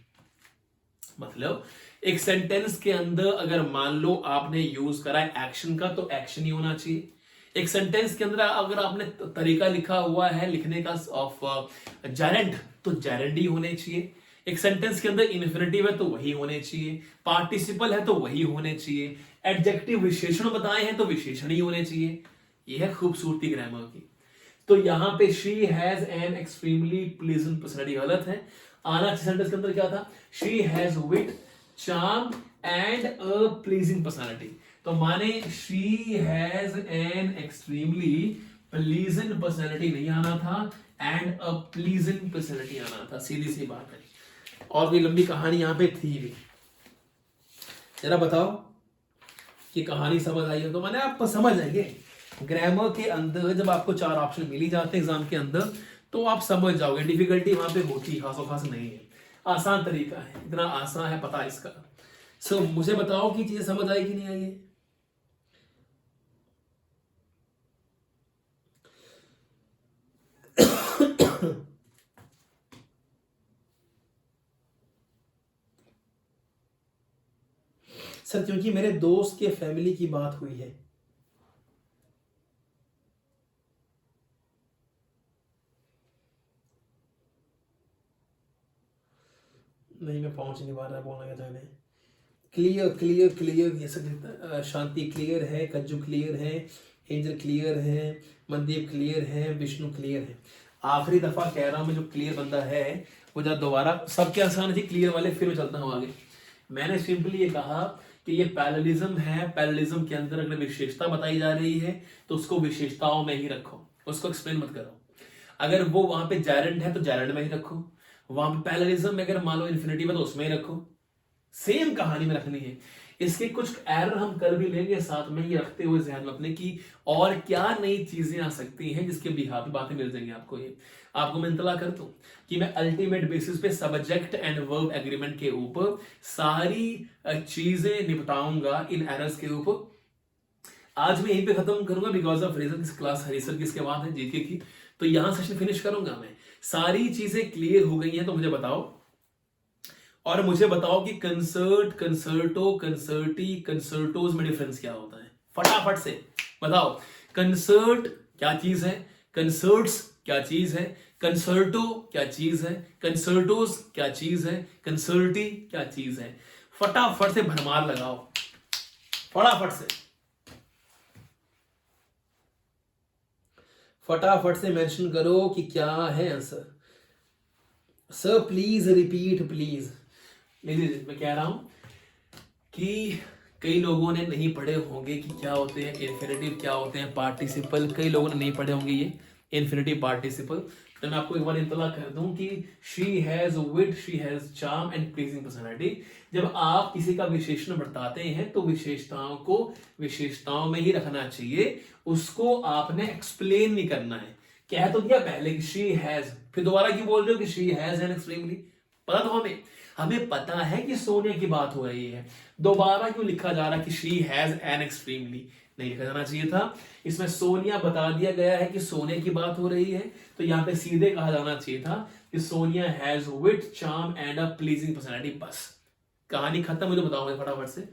Speaker 2: मतलब एक सेंटेंस के अंदर अगर मान लो आपने यूज करा है एक्शन का, तो एक्शन ही होना चाहिए। एक सेंटेंस के अंदर अगर आपने तरीका लिखा हुआ है लिखने का ऑफ जेरेंट, तो जेरेंट ही होने चाहिए। एक सेंटेंस के अंदर इन्फिनेटिव है तो वही होने चाहिए, पार्टिसिपल है तो वही होने चाहिए, एडजेक्टिव विशेषण बताए हैं तो विशेषण ही होने चाहिए। यह है खूबसूरती ग्रामर की। तो यहां पे she has an extremely pleasant personality गलत है। आना सेंटेंस के अंदर क्या था? She has wit, charm and a pleasing personality. तो माने she has an extremely pleasant personality नहीं आना था, एंड अ प्लीजेंट पर्सनैलिटी आना था। सीधी सी बात है। और कोई लंबी कहानी यहां पे थी भी। जरा बताओ कि कहानी समझ आई हो तो मैंने आप समझ आएंगे। ग्रामर के अंदर जब आपको 4 ऑप्शन मिल ही जाते हैं एग्जाम के अंदर, तो आप समझ जाओगे। डिफिकल्टी वहां पे होती खासो खास नहीं है, आसान तरीका है, इतना आसान है पता इसका। सो मुझे बताओ कि चीजें समझ आई कि नहीं आई? सर क्योंकि मेरे दोस्त के फैमिली की बात हुई है, नहीं मैं पहुंच नहीं पा रहा बोलना क्या चाह रहे हैं। क्लियर क्लियर क्लियर ये सब लिखता है। शांति क्लियर है, कज्जू क्लियर है, एंजल क्लियर है, मनदीप क्लियर है, विष्णु क्लियर है। आखिरी दफा कह रहा हूं मैं, जो क्लियर बंदा है वो जरा दोबारा, सबके आसान है क्लियर वाले, फिर मैं चलता हूं आगे। मैंने सिंपली ये कहा कि ये पैरेललिज्म है, पैरेललिज्म के अंदर अगर विशेषता बताई जा रही है तो उसको विशेषताओं में ही रखो, उसको एक्सप्लेन मत करो। अगर वो वहां पे जायरेंट है तो जायरेंट में ही रखो, वहां पे पैरेललिज्म में अगर मान लो इन्फिनिटी में तो उसमें ही रखो, सेम कहानी में रखनी है। इसके कुछ एरर हम कर भी लेंगे साथ में, ये रखते हुए ध्यान में अपने की और क्या नई चीजें आ सकती हैं जिसके बिहार पे बातें मिल जाएंगी आपको। ये आपको मैं इंतला कर दूं कि मैं अल्टीमेट बेसिस पे सब्जेक्ट एंड वर्ब एग्रीमेंट के ऊपर सारी चीजें निपटाऊंगा इन एरर्स के ऊपर। आज मैं यहीं पे खत्म करूंगा बिकॉज ऑफ रीजन, इस क्लास हरीसर की इसके बाद है जीके की, तो यहां सेशन फिनिश करूंगा मैं। सारी चीजें क्लियर हो गई हैं तो मुझे बताओ, और मुझे बताओ कि कंसर्ट, कंसर्टो, कंसर्टी, कंसर्टोज में डिफरेंस क्या होता है, फटाफट से बताओ। कंसर्ट क्या चीज है, कंसर्ट्स क्या चीज है, कंसर्टो क्या चीज है, कंसर्टोज क्या चीज है, कंसर्टी क्या चीज है। फटाफट से भरमार लगाओ, फटाफट से, फटाफट से मेंशन करो कि क्या है answer. Sir please repeat please. लीजिए मैं कह रहा हूं कि कई लोगों ने नहीं पढ़े होंगे कि क्या होते हैं इन्फिनेटिव, क्या होते हैं पार्टिसिपल, कई लोगों ने नहीं पढ़े होंगे ये इन्फिनेटिव पार्टिसिपल। तो मैं आपको एक बार इतला कर दूं कि she has wit, she has charm and pleasing personality. जब आप किसी का विशेषण बताते हैं तो विशेषताओं को विशेषताओं में ही रखना चाहिए, उसको आपने एक्सप्लेन नहीं करना है। कह तो दिया पहले कि शी हैज, फिर दोबारा क्यों बोल रहे हो कि शी हैज एन एक्सट्रीमली। पता तो हमें पता है कि सोनिया की बात हो रही है, दोबारा क्यों लिखा जा रहा है कि शी हैज एन एक्सट्रीमली, नहीं लिखा जाना चाहिए था। इसमें सोनिया बता दिया गया है कि सोनिया की बात हो रही है, तो यहां पे सीधे कहा जाना चाहिए था कि Sonia has wit, charm and a pleasing personality. बस कहानी खत्म। मुझे बताओगे फटाफट से